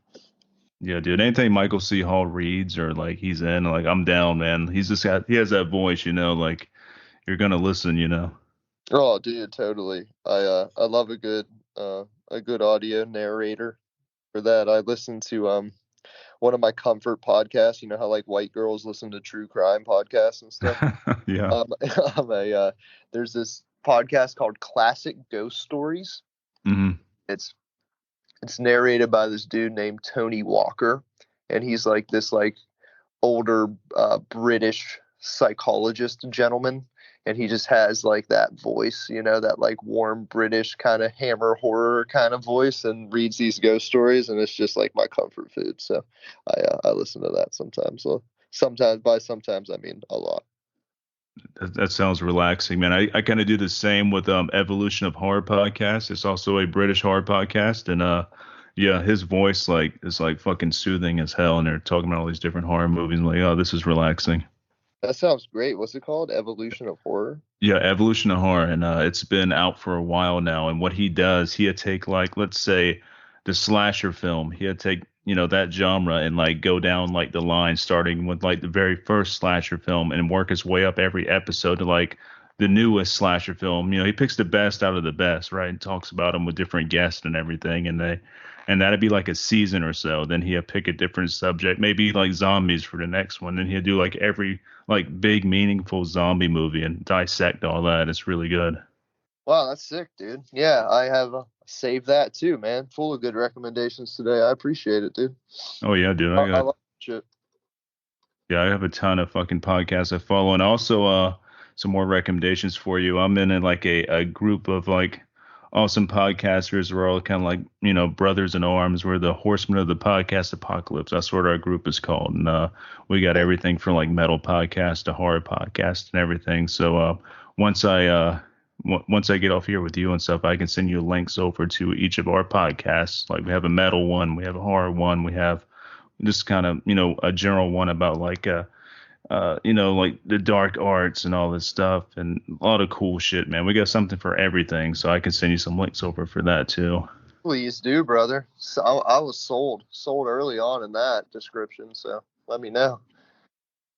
Yeah, dude. Anything Michael C. Hall reads or like he's in, like I'm down, man. He has that voice, like you're gonna listen. Oh, dude, totally. I love a good audio narrator. For that, I listen to one of my comfort podcasts. You know how like white girls listen to true crime podcasts and stuff. Yeah. There's this podcast called Classic Ghost Stories. It's narrated by this dude named Tony Walker, and he's like this like older British psychologist gentleman, and he just has like that voice, that like warm British kind of hammer horror kind of voice, and reads these ghost stories, and it's just like my comfort food. So I listen to that sometimes. Sometimes I mean a lot. That sounds relaxing, man. I kind of do the same with Evolution of Horror podcast. It's also a British horror podcast, and yeah, his voice like is like fucking soothing as hell, and they're talking about all these different horror movies. I'm like, oh, this is relaxing. That sounds great. What's it called? Evolution of Horror? Yeah, Evolution of Horror, and it's been out for a while now. And what he does, he'd take like, let's say, the slasher film. He'd take that genre and like go down like the line, starting with like the very first slasher film, and work his way up every episode to like the newest slasher film. He picks the best out of the best, right? And talks about them with different guests and everything, and that'd be like a season or so. Then he'd pick a different subject, maybe like zombies for the next one. Then he'd do like every like big meaningful zombie movie and dissect all that. It's really good. Wow, that's sick, dude. Yeah, I have saved that too, man. Full of good recommendations today. I appreciate it, dude. Oh yeah, dude. I love shit. Yeah, I have a ton of fucking podcasts I follow, and also some more recommendations for you. I'm in like a group of like awesome podcasters. We're all kind of like brothers in arms. We're the horsemen of the podcast apocalypse. That's what our group is called, and we got everything from like metal podcast to horror podcast and everything. So once I get off here with you and stuff, I can send you links over to each of our podcasts. Like we have a metal one, we have a horror one, we have just kind of a general one about like like the dark arts and all this stuff and a lot of cool shit, man. We got something for everything, so I can send you some links over for that too. Please do, brother. So I was sold early on in that description, so let me know.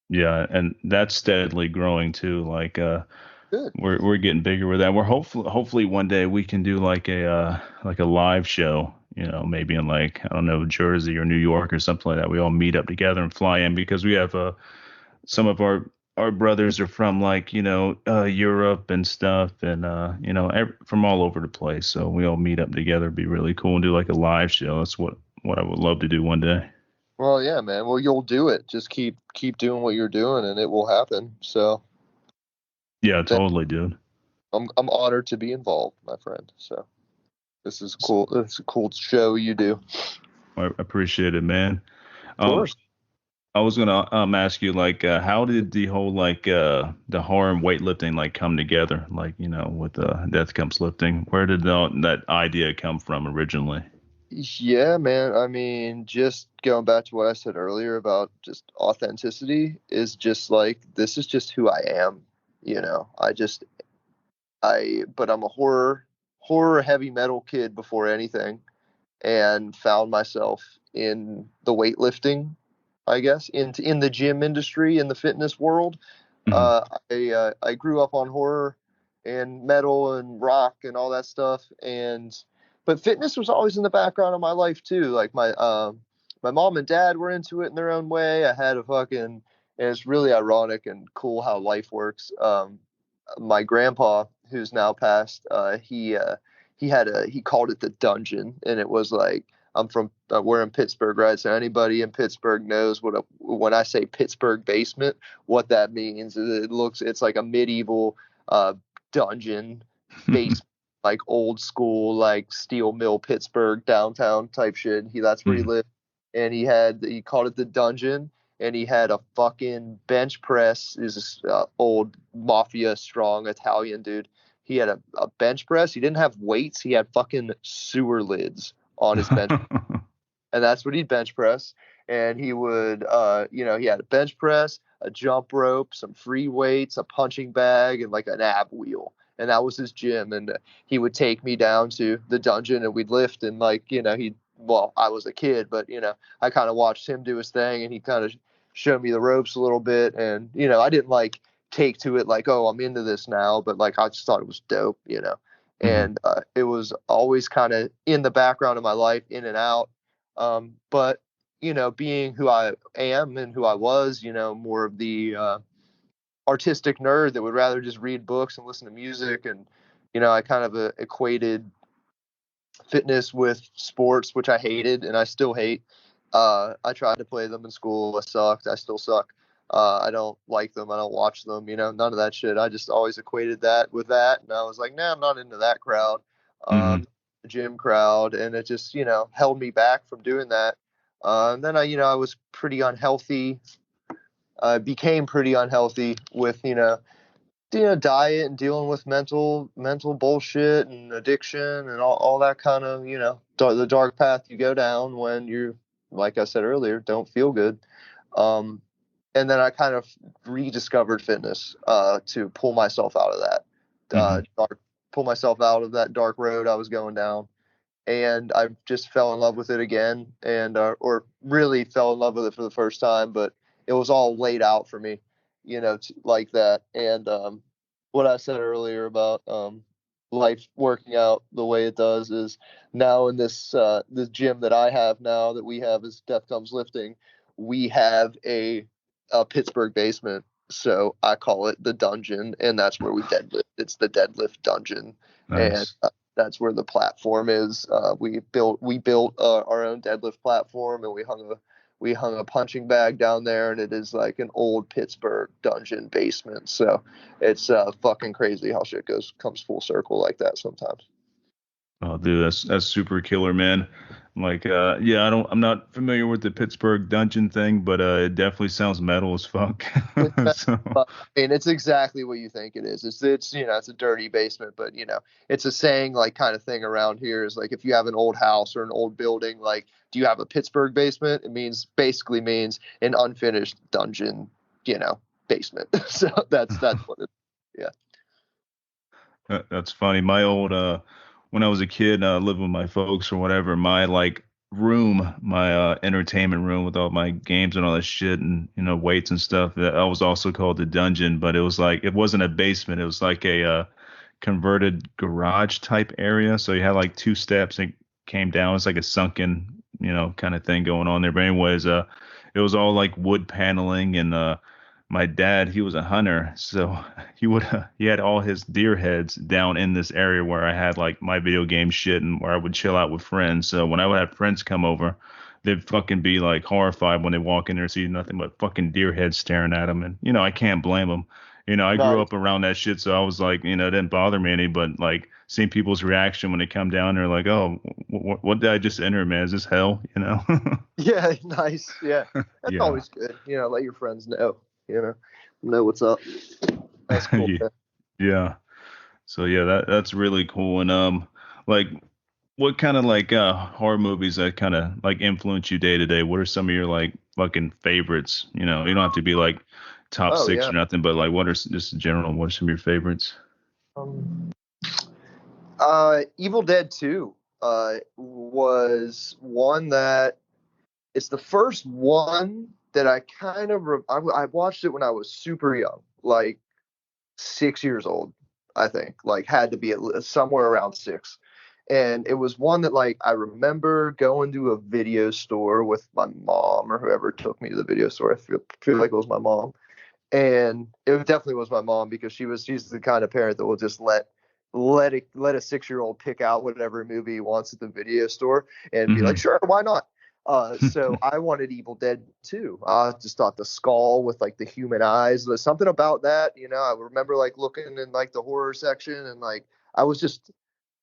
Yeah, and that's steadily growing too. Like Good. we're getting bigger with that. We're hopefully one day we can do like a live show, maybe in like, I don't know, Jersey or New York or something like that. We all meet up together and fly in, because we have some of our brothers are from like Europe and stuff, and from all over the place. So we all meet up together. It'd be really cool and do like a live show. That's what I would love to do one day. Well, yeah, man. Well, you'll do it. Just keep doing what you're doing, and it will happen. So Yeah, totally, dude. I'm honored to be involved, my friend. So this is cool. It's a cool show you do. I appreciate it, man. Of course. I was gonna ask you like how did the whole like the horror and weightlifting like come together, like with Death Comes Lifting? Where did that idea come from originally? Yeah, man. I mean, just going back to what I said earlier about just authenticity is just like, this is just who I am. But I'm a horror heavy metal kid before anything, and found myself in the weightlifting, I guess, in the gym industry, in the fitness world. Mm-hmm. I grew up on horror and metal and rock and all that stuff, but fitness was always in the background of my life too. Like my mom and dad were into it in their own way. I had and it's really ironic and cool how life works. My grandpa, who's now passed, he called it the dungeon, and it was like, we're in Pittsburgh, right? So anybody in Pittsburgh knows when I say Pittsburgh basement, what that means. It's like a medieval dungeon basement, like old school, like steel mill Pittsburgh downtown type shit. That's where he lived, and he called it the dungeon, and he had a fucking bench press. He's this old mafia strong Italian dude. He had a bench press. He didn't have weights. He had fucking sewer lids on his bench. And that's what he'd bench press. And he would, he had a bench press, a jump rope, some free weights, a punching bag, and like an ab wheel. And that was his gym. And he would take me down to the dungeon, and we'd lift. And like, I was a kid, but I kind of watched him do his thing, and he kind of showed me the ropes a little bit. And, I didn't like take to it like, oh, I'm into this now, but like, I just thought it was dope, and it was always kind of in the background of my life, in and out. But, being who I am and who I was, more of the artistic nerd that would rather just read books and listen to music. And, I kind of equated fitness with sports, which I hated and I still hate. I tried to play them in school. I sucked. I still suck. I don't like them. I don't watch them. None of that shit. I just always equated that with that. And I was like, nah, I'm not into that crowd. The gym crowd. And it just, held me back from doing that. And then I was pretty unhealthy. Became pretty unhealthy with, diet and dealing with mental bullshit and addiction and all that kind of, the dark path you go down when you, like I said earlier, don't feel good. And then I kind of rediscovered fitness to pull myself out of that pull myself out of that dark road I was going down. And I just fell in love with it again, and or really fell in love with it for the first time. But it was all laid out for me, like that. And what I said earlier about life working out the way it does is now in this gym that I have now, that we have as Death Comes Lifting, we have a Pittsburgh basement. So I call it the dungeon, and that's where we deadlift. It's the deadlift dungeon, and Nice. that's where the platform is. We built our own deadlift platform, and we hung a punching bag down there, and it is like an old Pittsburgh dungeon basement. So it's fucking crazy how shit comes full circle like that sometimes. Oh, dude, that's super killer, man. Like, yeah, I'm not familiar with the Pittsburgh dungeon thing, but it definitely sounds metal as fuck. So, But, I mean, it's exactly what you think it is. It's a dirty basement, but it's a saying like kind of thing around here is like if you have an old house or an old building, like, do you have a Pittsburgh basement? It basically means an unfinished dungeon, basement. So that's what it. Yeah. that's funny. My old when I was a kid, living with my folks or whatever, my like room, my entertainment room with all my games and all that shit and weights and stuff, that was also called the dungeon, but it was like it wasn't a basement. It was like a converted garage type area. So you had like two steps and it came down. It's like a sunken, kind of thing going on there. But anyways, it was all like wood paneling and my dad, he was a hunter, so he had all his deer heads down in this area where I had like my video game shit and where I would chill out with friends. So when I would have friends come over, they'd fucking be like horrified when they walk in there and see nothing but fucking deer heads staring at them. And I can't blame them. I grew Nice. up around that shit, so I was like, it didn't bother me any. But like seeing people's reaction when they come down, they're like, "Oh, what did I just enter, man? Is this hell?" Yeah, nice. Yeah, that's Yeah. always good. Let your friends know what's up. That's cool, Yeah. man. Yeah. So yeah, that's really cool. And like what kind of like horror movies that kind of like influence you day to day? What are some of your like fucking favorites? You don't have to be like top Oh six yeah. or nothing, but like what are just in general, what are some of your favorites? Um, Evil Dead 2 was one that it's the first one that I kind of I watched it when I was super young, like 6 years old, I think, like had to be somewhere around six. And it was one that like I remember going to a video store with my mom or whoever took me to the video store. I feel like it was my mom, and it definitely was my mom because she's the kind of parent that will just let a 6-year-old pick out whatever movie he wants at the video store and be like, Hmm. sure, why not? So I wanted Evil Dead too. I just thought the skull with like the human eyes, there's something about that. I remember like looking in like the horror section and like I was just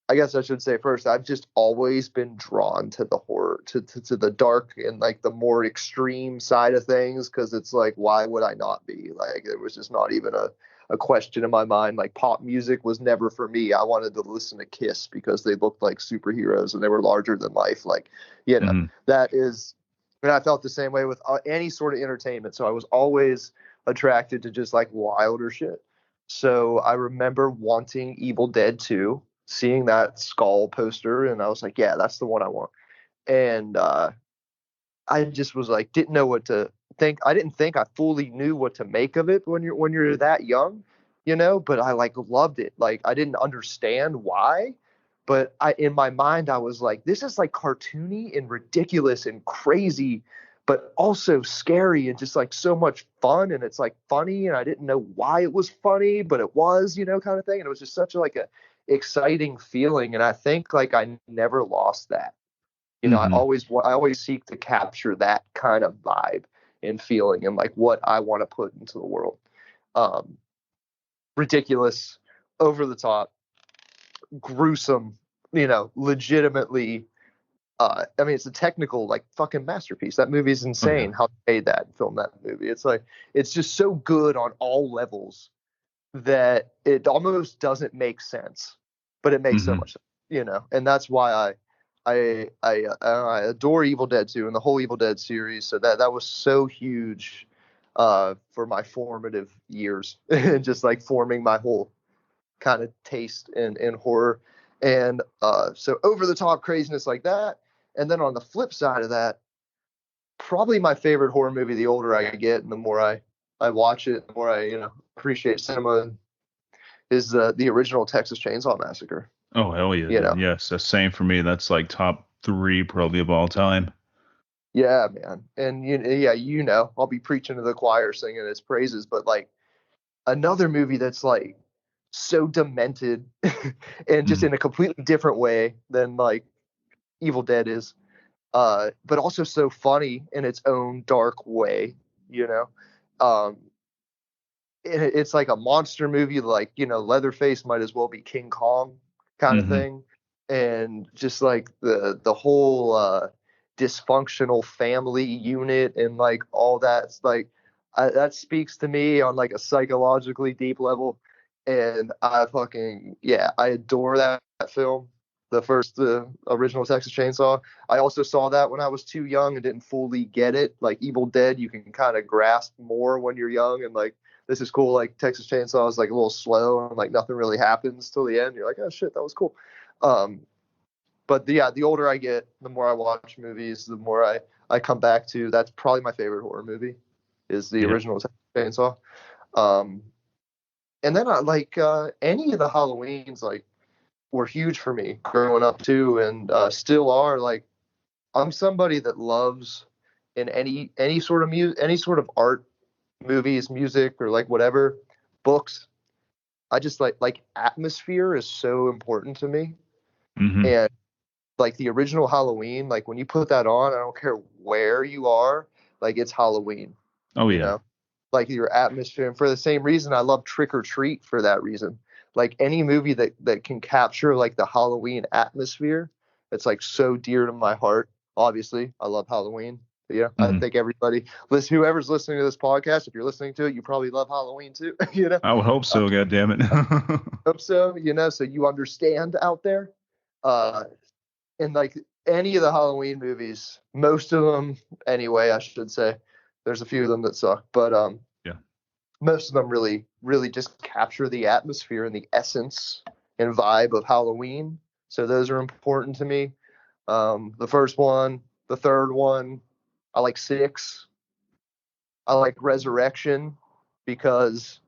I guess I should say first, I've just always been drawn to the horror, to the dark and like the more extreme side of things, because it's like, why would I not be? Like, it was just not even a question in my mind. Like, pop music was never for me. I wanted to listen to Kiss because they looked like superheroes and they were larger than life. Like, Hmm. that is, and I felt the same way with any sort of entertainment. So I was always attracted to just like wilder shit. So I remember wanting Evil Dead 2, seeing that skull poster, and I was like, yeah, that's the one I want. And I just was like, didn't know what to think. I didn't think I fully knew what to make of it when you're that young, but I like loved it. Like I didn't understand why, but in my mind I was like, this is like cartoony and ridiculous and crazy, but also scary and just like so much fun, and it's like funny, and I didn't know why it was funny, but it was, kind of thing. And it was just such like a exciting feeling, and I think like I never lost that. Hmm. I always seek to capture that kind of vibe and feeling and like what I want to put into the world. Um, Ridiculous, over the top, gruesome, legitimately. I mean, it's a technical like fucking masterpiece. That movie is Oh yeah. insane. How they made that and filmed that movie. It's like it's just so good on all levels. that it almost doesn't make sense, but it makes so Hmm. much sense, and that's why I adore Evil Dead 2 and the whole Evil Dead series. So that was so huge for my formative years and just like forming my whole kind of taste in horror. And so over the top craziness like that. And then on the flip side of that, probably my favorite horror movie the older I get and the more I watch it, the more I, appreciate cinema is the original Texas Chainsaw Massacre. Oh hell yeah, You dude. know, Yes, that's same for me. That's like top three probably of all time. yeah, man. And yeah, I'll be preaching to the choir singing its praises, but like another movie that's like so demented and just Hmm. in a completely different way than like Evil Dead is, but also so funny in its own dark way, you know. Um, it's like a monster movie, like Leatherface might as well be King Kong kind of Hmm. thing, and just like the whole dysfunctional family unit and like all that's like that speaks to me on like a psychologically deep level, and I fucking yeah, I adore that film. The original Texas Chainsaw. I also saw that when I was too young and didn't fully get it. Like Evil Dead, you can kind of grasp more when you're young and like this is cool. Like Texas Chainsaw is like a little slow and like nothing really happens till the end. You're like, oh shit, that was cool. Um, but the older I get, the more I watch movies, the more I come back to. That's probably my favorite horror movie, is the Yeah. original Texas Chainsaw. Um, and then I like any of the Halloweens like were huge for me growing up too, and still are. Like I'm somebody that loves in any sort of any sort of art, movies, music, or like whatever, books. I just like atmosphere is so important to me. Hmm. And like the original Halloween, like when you put that on, I don't care where you are, like it's Halloween, Oh you yeah. know? Like your atmosphere. And for the same reason, I love Trick or Treat for that reason. Like any movie that can capture like the Halloween atmosphere, it's like so dear to my heart. Obviously, I love Halloween. But yeah, I Hmm. think everybody, listen, whoever's listening to this podcast, if you're listening to it, you probably love Halloween too. I would hope so. God damn it. Hope so, so you understand out there. Uh, and like any of the Halloween movies, most of them anyway, I should say. There's a few of them that suck, but Yeah. most of them really, really just capture the atmosphere and the essence and vibe of Halloween. So those are important to me. The first one, the third one, I like six. I like Resurrection because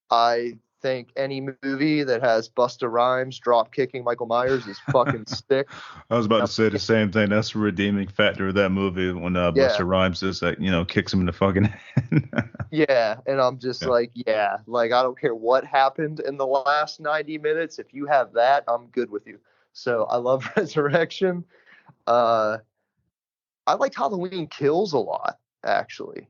I think any movie that has Busta Rhymes drop kicking Michael Myers is fucking sick. I was about to Um, say the same thing. That's the redeeming factor of that movie when yeah, Busta Rhymes is like, kicks him in the fucking head. yeah, and I'm just Yeah. like, yeah, like I don't care what happened in the last 90 minutes. If you have that, I'm good with you. So I love Resurrection. Uh, I liked Halloween Kills a lot, actually.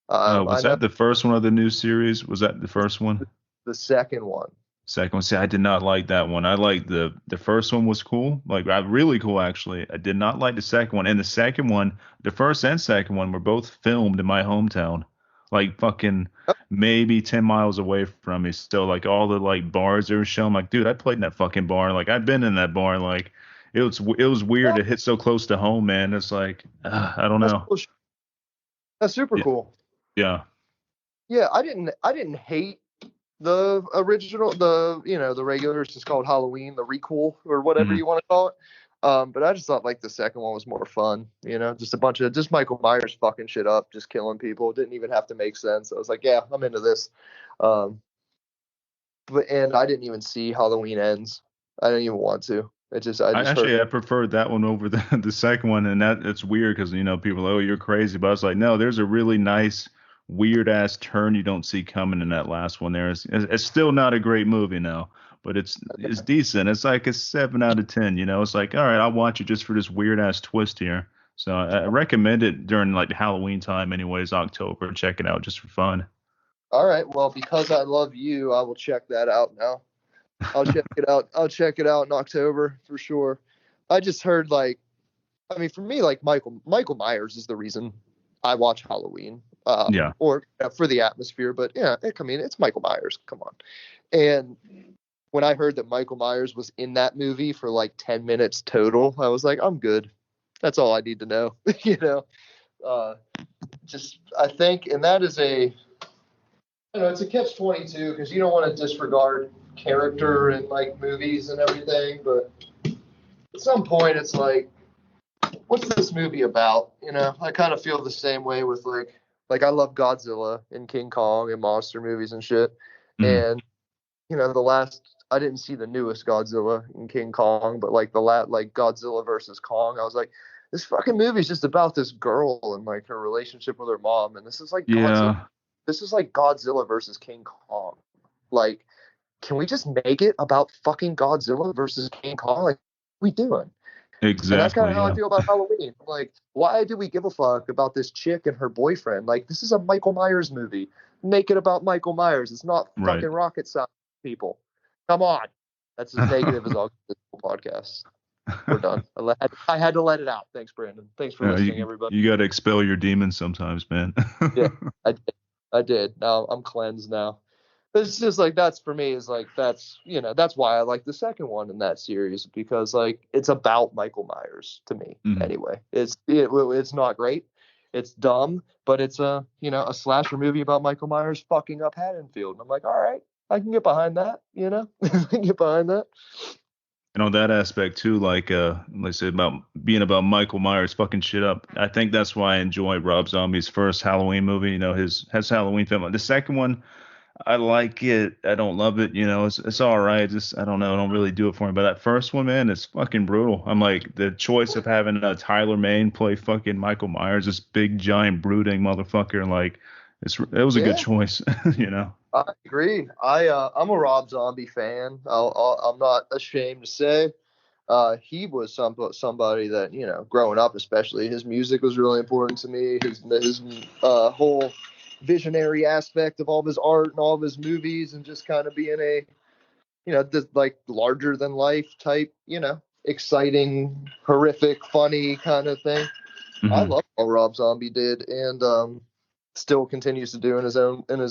I Was know that the first one of the new series? Was that the first one? the second one. Second one. See, I did not like that one. I like the first one was cool, like really cool actually. I did not like the second one, and the second one, the first and second one were both filmed in my hometown, like fucking maybe 10 miles away from me. Still, like all the like bars they were showing, like dude, I played in that fucking bar. Like I've been in that bar. Like it was weird. Oh, It hit so close to home, man. It's like I don't that's know. cool. That's super Yeah, cool. yeah. Yeah, I didn't hate the original, the regular, it's just called Halloween, the requel or whatever Hmm. you want to call it. But I just thought like the second one was more fun, just a bunch of just Michael Myers fucking shit up, just killing people. It didn't even have to make sense. I was like, yeah, I'm into this. Um, and I didn't even see Halloween Ends. I didn't even want to. I I just heard. actually I preferred that one over the the second one, and that it's weird because people, oh, you're crazy, but I was like, no, there's a really nice weird ass turn you don't see coming in that last one. It's still not a great movie now, but it's decent. It's like a 7 out of 10. It's like, all right, I'll watch it just for this weird ass twist here. So I recommend it during like Halloween time, anyways, October. Check it out just for fun. All right, well, because I love you, I will check that out now. I'll check it out. I'll check it out in October for sure. I just heard like, I mean, for me, like Michael Myers is the reason I watch Halloween, Yeah. or for the atmosphere. But yeah, I mean, it's Michael Myers. Come on, And when I heard that Michael Myers was in that movie for like 10 minutes total, I was like, I'm good. That's all I need to know. Just I think, and that is it's a catch-22 because you don't want to disregard character in like movies and everything, but at some point it's like, what's this movie about? I kind of feel the same way with like I love Godzilla and King Kong and monster movies and shit. Mhm. And the last I didn't see the newest Godzilla and King Kong, but like like Godzilla versus Kong, I was like, this fucking movie is just about this girl and like her relationship with her mom, and this is like Godzilla. Yeah, This is like Godzilla versus King Kong. Like, can we just make it about fucking Godzilla versus King Kong? Like, what are we doing? And that's kind of exactly. how I Yeah, feel about Halloween. Like, why do we give a fuck about this chick and her boyfriend? Like, this is a Michael Myers movie. Make it about Michael Myers. It's not right. fucking rocket science, people. Come on. That's as negative as I'll get this whole podcast. We're done. I had to let it out. Thanks, Brandon. Thanks for Yeah, listening, you everybody. you got to expel your demons sometimes, man. Yeah, I did. I did. Now I'm cleansed now. But it's just like that's for me is like that's why I like the second one in that series because like it's about Michael Myers to me Mhm. anyway. It's not great. It's dumb, but it's a slasher movie about Michael Myers fucking up Haddonfield. And I'm like, all right, I can get behind that. I can get behind that. And on that aspect too, like I said about being about Michael Myers fucking shit up. I think that's why I enjoy Rob Zombie's first Halloween movie. His Halloween film. The second one, I like it. I don't love it. It's all right. Just I don't know. I don't really do it for me. But that first one, man, it's fucking brutal. I'm like the choice of having Tyler Mane play fucking Michael Myers, this big giant brooding motherfucker. Like it was a good Yeah, choice. I agree. I'm a Rob Zombie fan. I'm not ashamed to say. He was somebody that growing up, especially his music was really important to me. His whole visionary aspect of all of his art and all of his movies, and just kind of being a this like larger than life type, exciting, horrific, funny kind of thing. I Hmm. love what Rob Zombie did, and still continues to do in his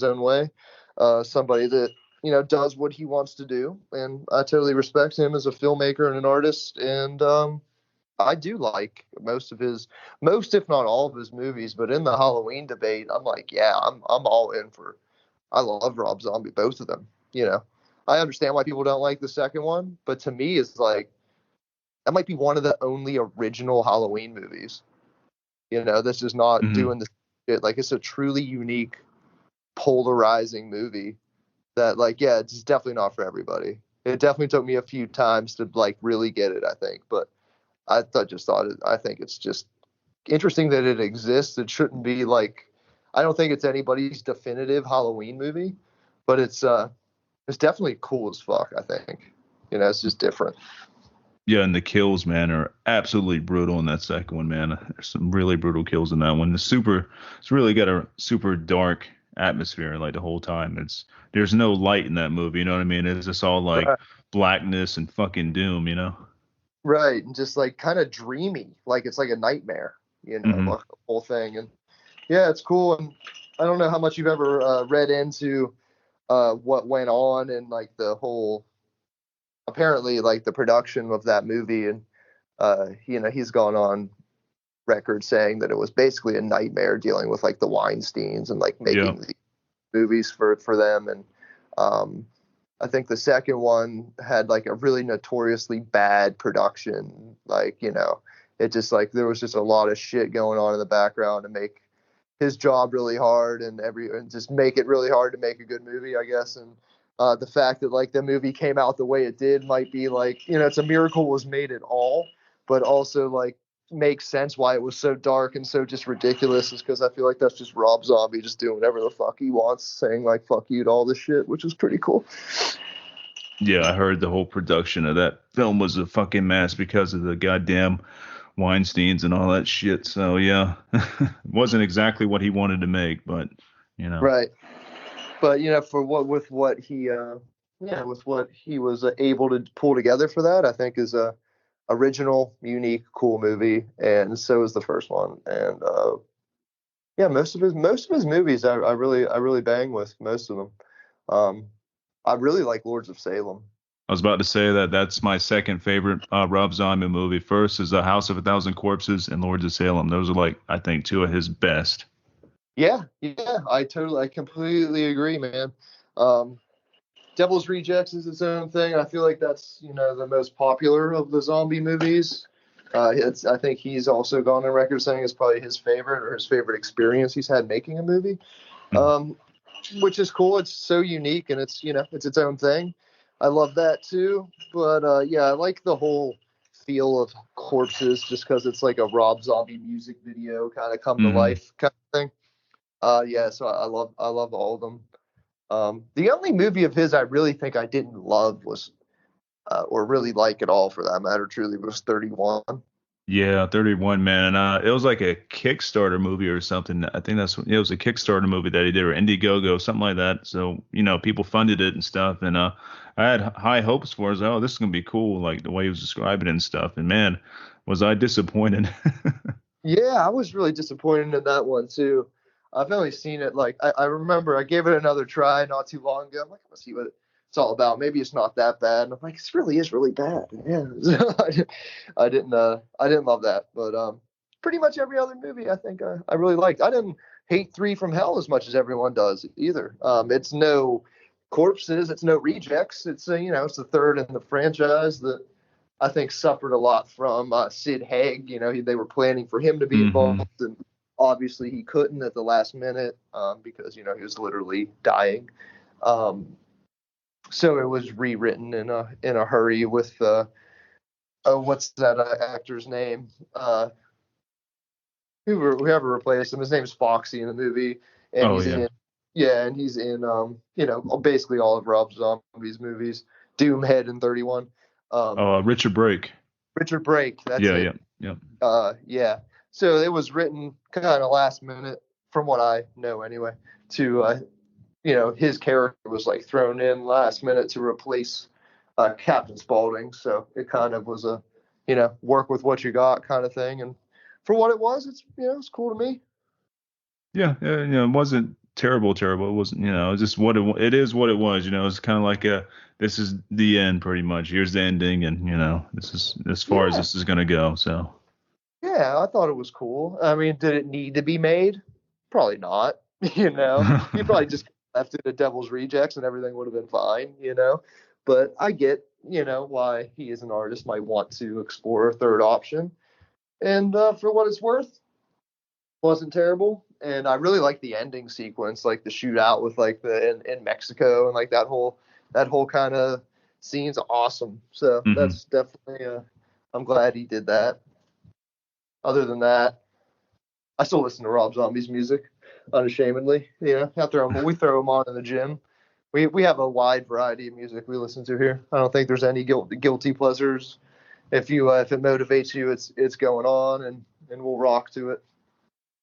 own way. Somebody that does what he wants to do, and I totally respect him as a filmmaker and an artist. And I do like most if not all of his movies. But in the Halloween debate, I'm like, yeah, I'm all in for. I love Rob Zombie, both of them. I understand why people don't like the second one, but to me, it's like that might be one of the only original Halloween movies. This is not Hmm. doing the shit. Like it's a truly unique, polarizing movie that like, yeah, it's definitely not for everybody. It definitely took me a few times to like really get it, I think. But I think it's just interesting that it exists. It shouldn't be like I don't think it's anybody's definitive Halloween movie, but it's definitely cool as fuck, I think. It's just different. Yeah, and the kills, man, are absolutely brutal in that second one, man. There's some really brutal kills in that one. It's really got a super dark atmosphere like the whole time. There's no light in that movie, you know what I mean? It's just all like Right. blackness and fucking doom. Right. And just like kind of dreamy. Like it's like a nightmare, Hmm. like the whole thing. And yeah, it's cool. And I don't know how much you've ever read into what went on and like the whole apparently like the production of that movie. And he's gone on record saying that it was basically a nightmare dealing with like the Weinsteins and like Yeah. making the movies for them. And um I think the second one had like a really notoriously bad production. Like, it just like there was just a lot of shit going on in the background to make his job really hard and just make it really hard to make a good movie, I guess. And the fact that like the movie came out the way it did might be like, it's a miracle it was made at all, but also like makes sense why it was so dark and so just ridiculous is because I feel like that's just Rob Zombie just doing whatever the fuck he wants, saying like fuck you to all this shit, which is pretty cool. Yeah, I heard the whole production of that film was a fucking mess because of the goddamn Weinsteins and all that shit. So yeah, it wasn't exactly what he wanted to make, but you know. Right. But for what he was able to pull together for that, I think is a original, unique, cool movie, and so is the first one. And yeah, most of his movies, I really bang with most of them. Um, I really like Lords of Salem. I was about to say that that's my second favorite Rob Zombie movie. First is The House of a Thousand Corpses and Lords of Salem. Those are like I think two of his best. Yeah, yeah, I completely agree, man. Um, Devil's Rejects is its own thing. I feel like that's the most popular of the zombie movies. I think he's also gone on record saying it's probably his favorite or his favorite experience he's had making a movie, Mhm. which is cool. It's so unique and it's its own thing. I love that too. But yeah, I like the whole feel of corpses just because it's like a Rob Zombie music video kind of come to Mhm. life kind of thing. Yeah, so I love all of them. The only movie of his I really think I didn't love was, or really like at all for that matter, truly was 31. Yeah, 31 man. It was like a Kickstarter movie or something. I think it was a Kickstarter movie that he did or Indiegogo, something like that. So, people funded it and stuff. And I had high hopes for it. Oh, this is gonna be cool, like the way he was describing it and stuff. And man, was I disappointed. Yeah, I was really disappointed in that one too. I've only seen it like I remember I gave it another try not too long ago. I'm like, let's see what it's all about. Maybe it's not that bad. And I'm like, this really is really bad. Yeah, I didn't love that, but pretty much every other movie I think I really liked. I didn't hate Three from Hell as much as everyone does either. It's no corpses, it's no rejects. It's it's the third in the franchise that I think suffered a lot from Sid Haig. They were planning for him to be Hmm. involved, and obviously he couldn't at the last minute because he was literally dying. Um, so it was rewritten in a hurry with what's that actor's name? Whoever replaced him. His name's Foxy in the movie, and Oh he's yeah. in and he's in basically all of Rob Zombie's movies. Doomhead and 31. Um, Oh, Richard Brake. Richard Brake, that's Yeah, it. yeah, yeah. Yeah. So it was written kind of last minute, from what I know anyway. To his character was like thrown in last minute to replace Captain Spaulding. So it kind of was a work with what you got kind of thing. And for what it was, it's cool to me. Yeah, yeah, it wasn't terrible, terrible. It wasn't, it's just it is what it was. It's kind of like this is the end, pretty much. Here's the ending, and this is as far as Yeah. this is gonna go. So, Yeah, I thought it was cool. I mean, did it need to be made? Probably not. You probably just left it at Devil's Rejects and everything would have been fine. But I get, why he as an artist might want to explore a third option. And for what it's worth, wasn't terrible. And I really like the ending sequence, like the shootout with like in Mexico and like that whole kind of scene's awesome. So hmm. that's definitely I'm glad he did that. Other than that, I still listen to Rob Zombie's music unashamedly. We throw him on in the gym. We have a wide variety of music we listen to here. I don't think there's any guilty pleasures. If it motivates you, it's going on, and we'll rock to it.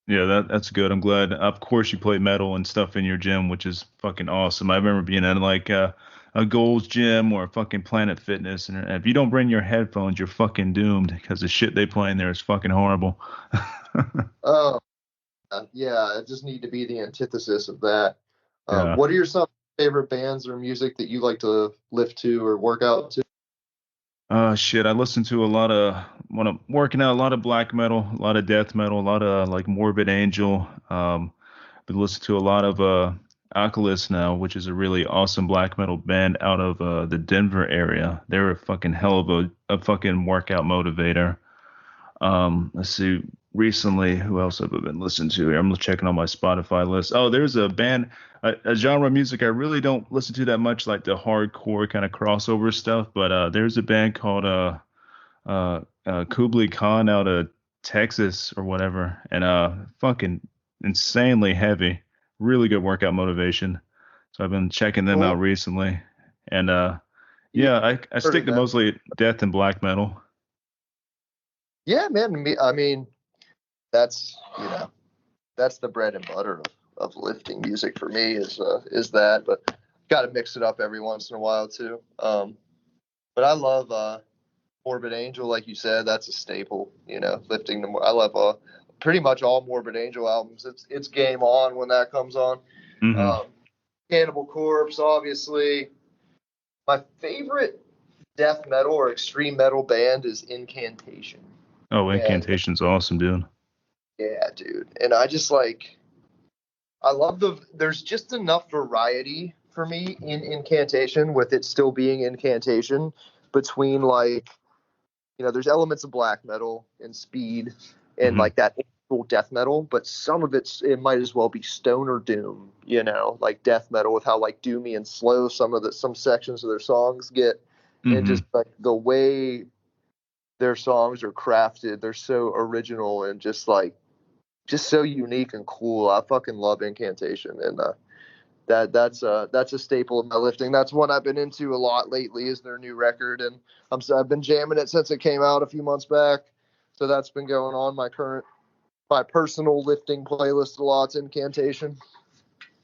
Yeah, that's good. I'm glad. Of course, you play metal and stuff in your gym, which is fucking awesome. I remember being in like a Gold's Gym or fucking Planet Fitness, and if you don't bring your headphones, you're fucking doomed because the shit they play in there is fucking horrible. Oh, yeah, I just need to be the antithesis of that. Yeah. What are your some favorite bands or music that you like to lift to or work out to? Shit, I listen to a lot of when I'm working out, a lot of black metal, a lot of death metal, a lot of like Morbid Angel. Been listening to a lot of Alchemist now, which is a really awesome black metal band out of the Denver area. They're a fucking hell of a fucking workout motivator. Let's see. Recently, who else have I been listening to here? I'm checking on my Spotify list. Oh, there's a band, a genre of music I really don't listen to that much, like the hardcore kind of crossover stuff. But there's a band called Kublai Khan out of Texas or whatever, and fucking insanely heavy, really good workout motivation. So I've been checking them out Cool. recently, and Yeah, yeah, I heard stick of to them. mostly death and black metal. Yeah, man. I mean, that's that's the bread and butter of lifting music for me is that, but got to mix it up every once in a while too. But I love Morbid Angel, like you said, that's a staple. Lifting the. I love pretty much all Morbid Angel albums. It's game on when that comes on. Hmm. Um, Cannibal Corpse, obviously. My favorite death metal or extreme metal band is Incantation. Oh, And Incantation's awesome, dude. yeah, dude. And I just like I love there's just enough variety for me in Incantation with it still being Incantation between like, there's elements of black metal and speed and Hmm. like that actual death metal, but some of it might as well be stoner doom, like death metal with how like doomy and slow some sections of their songs get, and Hmm. just like the way their songs are crafted, they're so original and just so unique and cool. I fucking love Incantation, and that's a staple of my lifting. That's one I've been into a lot lately. Is their new record, and I've been jamming it since it came out a few months back. So that's been going on my personal lifting playlist a lot. Incantation.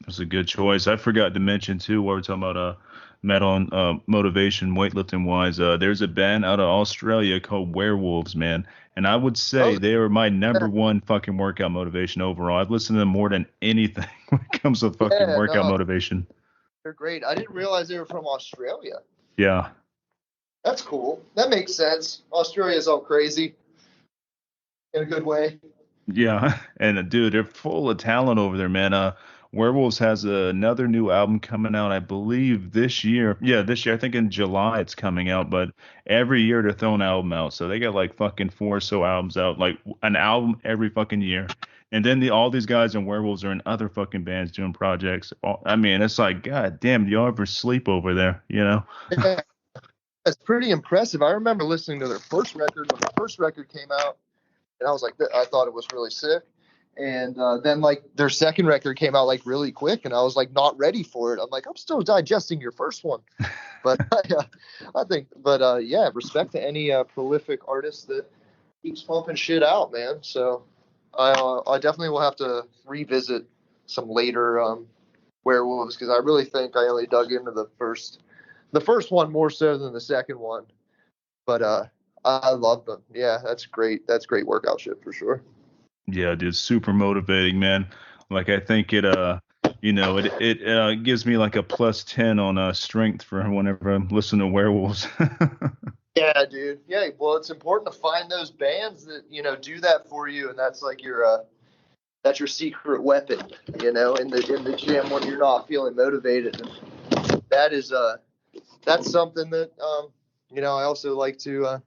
That's a good choice. I forgot to mention too, while we're talking about metal and motivation, weightlifting wise. There's a band out of Australia called Werewolves, man, and I would say Oh they are my number one fucking workout motivation overall. I've listened to them more than anything when it comes to fucking yeah, workout no, motivation. they're great. I didn't realize they were from Australia. Yeah, That's cool. That makes sense. Australia's all crazy in a good way. yeah, and dude, they're full of talent over there, man. Werewolves has another new album coming out, I believe this year. Yeah, this year. I think in July it's coming out. But every year they're throwing an album out, so they got like fucking four or so albums out, like an album every fucking year. And then all these guys in Werewolves are in other fucking bands doing projects. I mean, it's like, God damn, do y'all ever sleep over there? You know? Yeah, it's pretty impressive. I remember listening to their first record when the first record came out, and I was like, I thought it was really sick. And then like their second record came out like really quick, and I was like not ready for it. I'm like, I'm still digesting your first one, but I think, but yeah, respect to any prolific artist that keeps pumping shit out, man. So I definitely will have to revisit some later Werewolves because I really think I only dug into the first one more so than the second one, but I love them. Yeah, that's great. That's great workout shit for sure. Yeah, dude, super motivating, man. Like I think it gives me like a plus 10 on strength for whenever I'm listening to Werewolves. Yeah, dude. Yeah, well, it's important to find those bands that do that for you, and that's your secret weapon, in the gym when you're not feeling motivated. And that's something that I also like to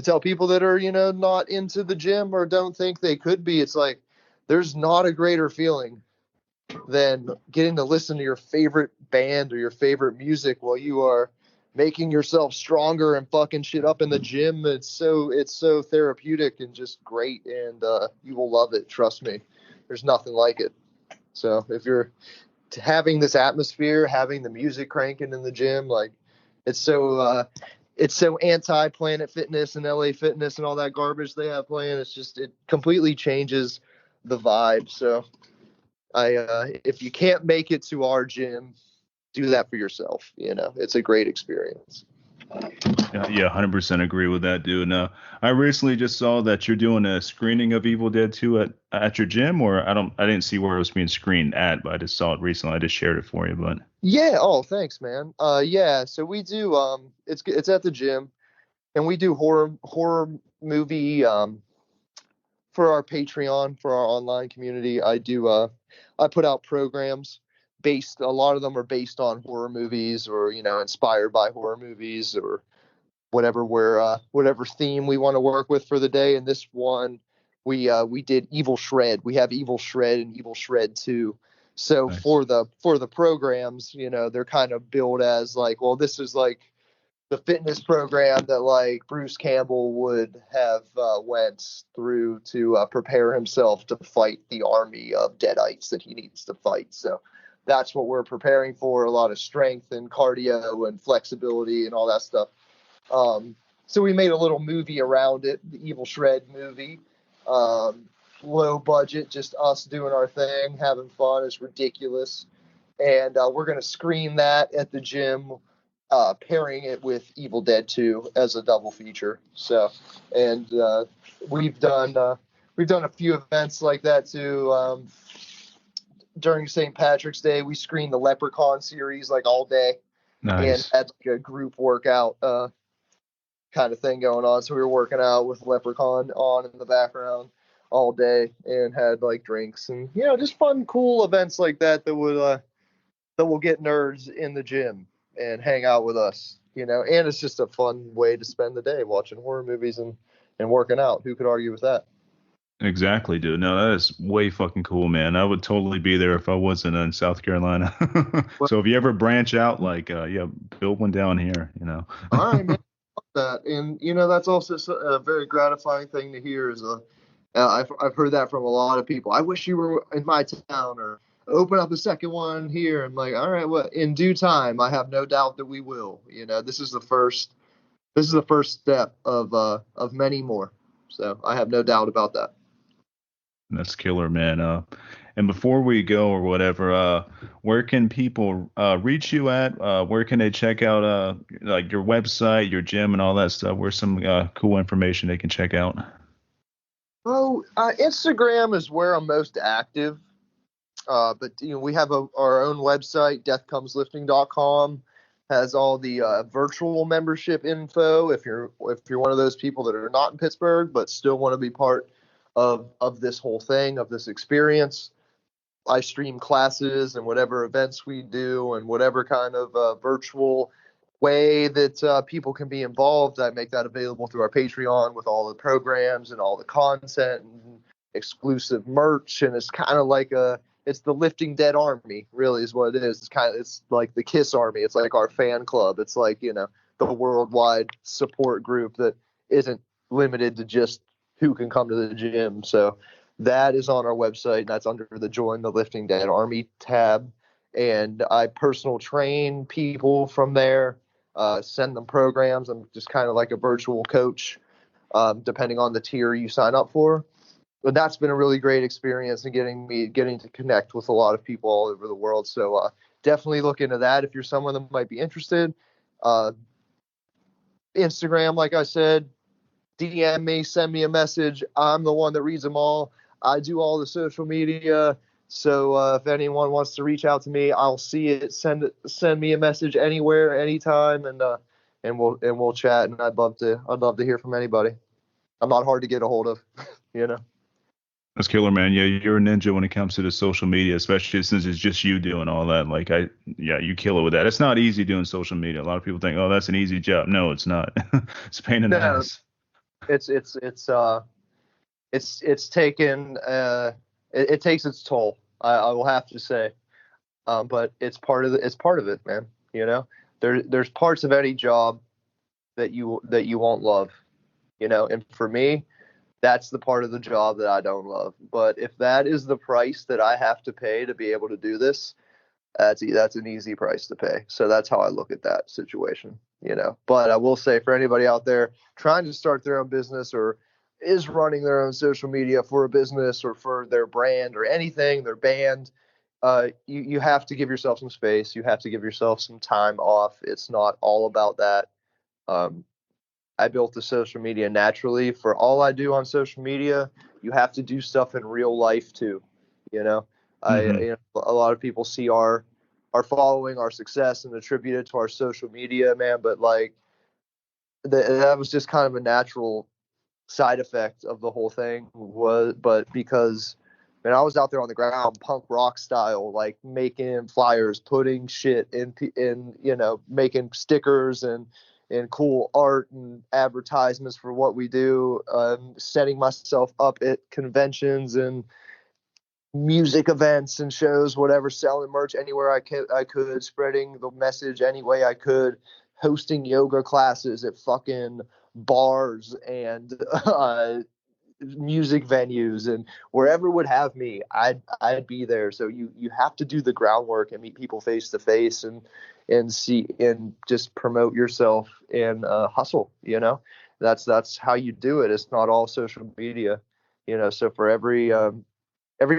tell people that are not into the gym or don't think they could be. It's like there's not a greater feeling than getting to listen to your favorite band or your favorite music while you are making yourself stronger and fucking shit up in the gym. It's so therapeutic and just great, and you will love it. Trust me, there's nothing like it. So if you're having this atmosphere, having the music cranking in the gym, like it's so anti Planet Fitness and LA Fitness and all that garbage they have playing. It completely changes the vibe. So if you can't make it to our gym, do that for yourself. It's a great experience. Yeah, 100% agree with that, dude. I recently just saw that you're doing a screening of Evil Dead 2 at your gym, or I didn't see where it was being screened at, but I just saw it recently. I just shared it for you, but Yeah. Oh, thanks, man. Yeah. So we do. It's at the gym, and we do horror movie. For our Patreon, for our online community, I put out programs a lot of them are based on horror movies or, inspired by horror movies or whatever theme we want to work with for the day. And this one, we did Evil Shred. We have Evil Shred and Evil Shred 2. So nice. for the programs, they're kind of billed as like, well, this is like the fitness program that like Bruce Campbell would have went through to prepare himself to fight the army of deadites that he needs to fight. So that's what we're preparing for, a lot of strength and cardio and flexibility and all that stuff. So we made a little movie around it, the Evil Shred movie. Um, Low budget, just us doing our thing, having fun. It's ridiculous. And we're going to screen that at the gym, pairing it with Evil Dead 2 as a double feature. So, and we've done a few events like that too. During St. Patrick's Day, we screened the Leprechaun series like all day. Nice. had like a group workout kind of thing going on. So we were working out with Leprechaun on in the background all day and had like drinks and just fun, cool events like that that will get nerds in the gym and hang out with us. And it's just a fun way to spend the day watching horror movies and working out. Who could argue with that? Exactly, dude. No, that is way fucking cool, man. I would totally be there if I wasn't in South Carolina. Well, So if you ever branch out, like, yeah, build one down here, all right, man. That and that's also a very gratifying thing to hear. I've heard that from a lot of people. I wish you were in my town, or open up a second one here. I'm like, all right, well, in due time, I have no doubt that we will. This is the first step of many more. So I have no doubt about that. That's killer, man. And before we go or whatever, where can people reach you at? Where can they check out like your website, your gym, and all that stuff? Where's some cool information they can check out? Oh, Instagram is where I'm most active. But we have our own website, deathcomeslifting.com, has all the virtual membership info. If you're one of those people that are not in Pittsburgh but still want to be part of this whole thing, of this experience, I stream classes and whatever events we do and whatever kind of virtual way that people can be involved. I make that available through our Patreon with all the programs and all the content and exclusive merch. And it's kind of like it's the Lifting Dead Army, really, is what it is. It's like the KISS Army. It's like our fan club. It's like, the worldwide support group that isn't limited to just who can come to the gym. So that is on our website. That's under the Join the Lifting Dead Army tab. And I personal train people from there, send them programs. I'm just kind of like a virtual coach, depending on the tier you sign up for. But that's been a really great experience and getting to connect with a lot of people all over the world. So definitely look into that if you're someone that might be interested. Instagram, like I said, DM me, send me a message. I'm the one that reads them all. I do all the social media. So if anyone wants to reach out to me, I'll see it. Send me a message anywhere, anytime, and we'll chat. And I'd love to hear from anybody. I'm not hard to get a hold of, That's killer, man. Yeah, you're a ninja when it comes to the social media, especially since it's just you doing all that. Like, you kill it with that. It's not easy doing social media. A lot of people think, oh, that's an easy job. No, it's not. It's a pain in the ass. It's taken it takes its toll. I will have to say, but it's part of it, man. There's parts of any job that you won't love, and for me, that's the part of the job that I don't love. But if that is the price that I have to pay to be able to do this, that's an easy price to pay. So that's how I look at that situation, But I will say, for anybody out there trying to start their own business or is running their own social media for a business or for their brand or anything, their band, you have to give yourself some space. You have to give yourself some time off. It's not all about that. I built the social media naturally. For all I do on social media, you have to do stuff in real life too. A lot of people see our following, our success, and attribute it to our social media, man. But like that was just kind of a natural side effect of the whole thing. But because I was out there on the ground, punk rock style, like making flyers, putting shit in making stickers and cool art and advertisements for what we do, setting myself up at conventions and music events and shows, whatever, selling merch anywhere I could, spreading the message any way I could, hosting yoga classes at fucking bars and music venues and wherever would have me, I'd be there. So you have to do the groundwork and meet people face to face and see and just promote yourself and hustle. That's how you do it. It's not all social media. So for every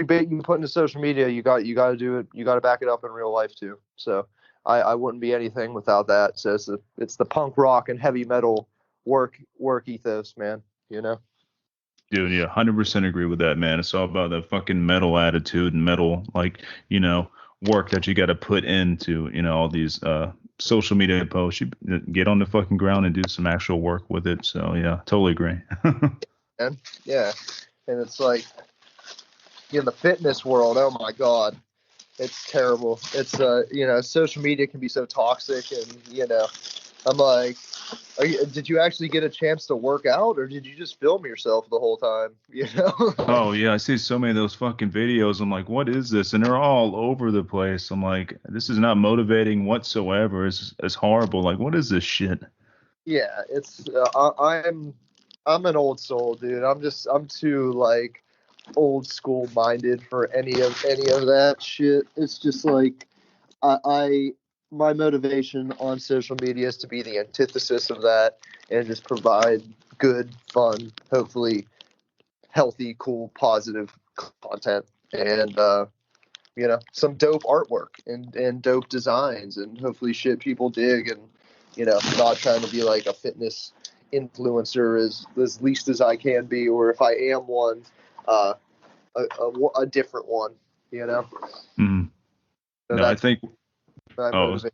bit you put into social media, you got to do it. You got to back it up in real life too. So I wouldn't be anything without that. So it's the punk rock and heavy metal work ethos, man. Dude, yeah, 100% agree with that, man. It's all about the fucking metal attitude and metal, like, work that you got to put into, all these social media posts. You get on the fucking ground and do some actual work with it. So yeah, totally agree. And yeah, and it's like in the fitness world, oh my god, it's terrible. It's social media can be so toxic, and I'm like, did you actually get a chance to work out, or did you just film yourself the whole time? Oh yeah, I see so many of those fucking videos. I'm like, what is this? And they're all over the place. I'm like, this is not motivating whatsoever. It's horrible. Like, what is this shit? Yeah, it's I'm an old soul, dude. I'm too like old school minded for any of that shit. It's just like I my motivation on social media is to be the antithesis of that and just provide good, fun, hopefully healthy, cool, positive content and some dope artwork and dope designs and hopefully shit people dig and not trying to be like a fitness influencer as least as I can be, or if I am one, uh, a different one, Mm. So No, I that's think. my Oh, motivation.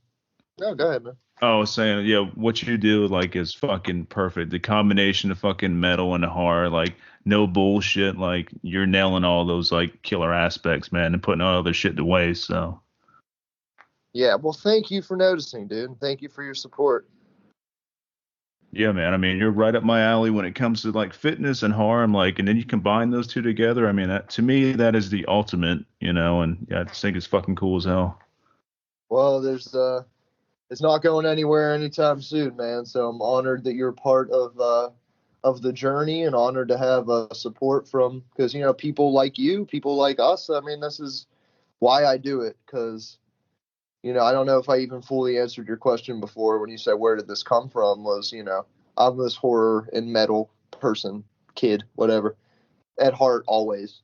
No, go ahead, man. I was saying, yeah, what you do like is fucking perfect. The combination of fucking metal and horror, like no bullshit. Like you're nailing all those like killer aspects, man, and putting all other shit to waste. So. Yeah, well, thank you for noticing, dude, and thank you for your support. Yeah, man. I mean, you're right up my alley when it comes to like fitness and harm, like, and then you combine those two together. I mean, to me, that is the ultimate, and yeah, I just think it's fucking cool as hell. Well, it's not going anywhere anytime soon, man. So I'm honored that you're part of the journey, and honored to have support from because people like you, people like us. I mean, this is why I do it because I don't know if I even fully answered your question before when you said where did this come from. Was I'm this horror and metal person, kid, whatever, at heart always.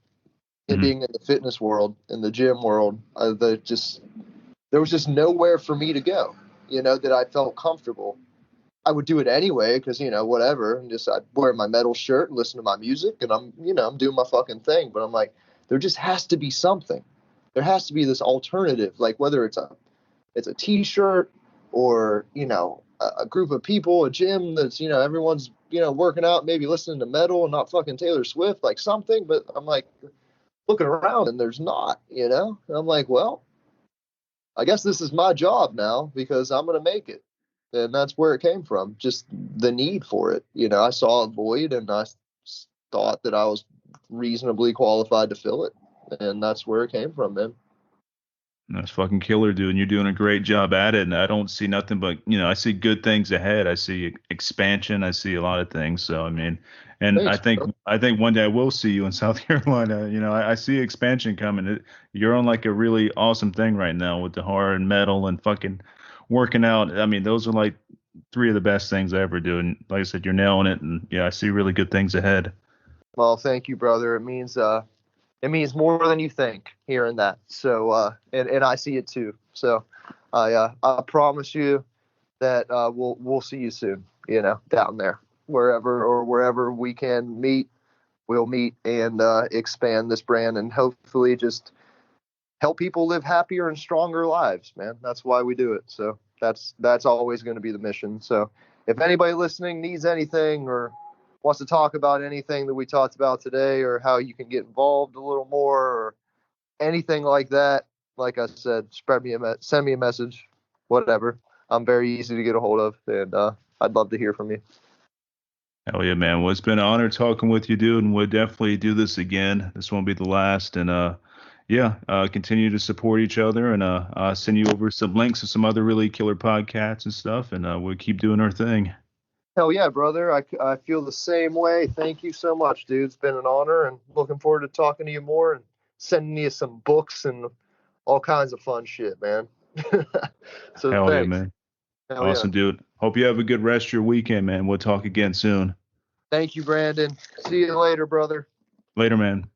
And Mhm. being in the fitness world, in the gym world, there was just nowhere for me to go. That I felt comfortable. I would do it anyway because whatever, and just I'd wear my metal shirt and listen to my music, and I'm doing my fucking thing. But I'm like, there just has to be something. There has to be this alternative, like whether it's a T-shirt or a group of people, a gym that's everyone's working out, maybe listening to metal and not fucking Taylor Swift, like something. But I'm like looking around and there's not, And I'm like, well, I guess this is my job now because I'm gonna make it, and that's where it came from. Just the need for it. I saw a void and I thought that I was reasonably qualified to fill it, and that's where it came from, man. That's fucking killer, dude. And you're doing a great job at it. And I don't see nothing but, I see good things ahead. I see expansion. I see a lot of things. So, I mean, and I Thanks, think, bro. I think one day I will see you in South Carolina. I see expansion coming. You're on like a really awesome thing right now with the horror and metal and fucking working out. I mean, those are like three of the best things I ever do. And like I said, you're nailing it. And yeah, I see really good things ahead. Well, thank you, brother. It means more than you think hearing that. So and I see it too. So I promise you that we'll see you soon. Down there, wherever we can meet, we'll meet and expand this brand and hopefully just help people live happier and stronger lives, man. That's why we do it. So that's always going to be the mission. So if anybody listening needs anything or wants to talk about anything that we talked about today or how you can get involved a little more or anything like that, like I said, send me a message, whatever. I'm very easy to get a hold of, and I'd love to hear from you. Hell yeah, man. Well, it's been an honor talking with you, dude, and we'll definitely do this again. This won't be the last. And yeah, continue to support each other, and I'll send you over some links to some other really killer podcasts and stuff, and we'll keep doing our thing. Hell yeah, brother. I feel the same way. Thank you so much, dude. It's been an honor, and looking forward to talking to you more and sending you some books and all kinds of fun shit, man. So Hell yeah, thanks. man. Hell yeah. Awesome, dude. Hope you have a good rest of your weekend, man. We'll talk again soon. Thank you, Brandon. See you later, brother. Later, man.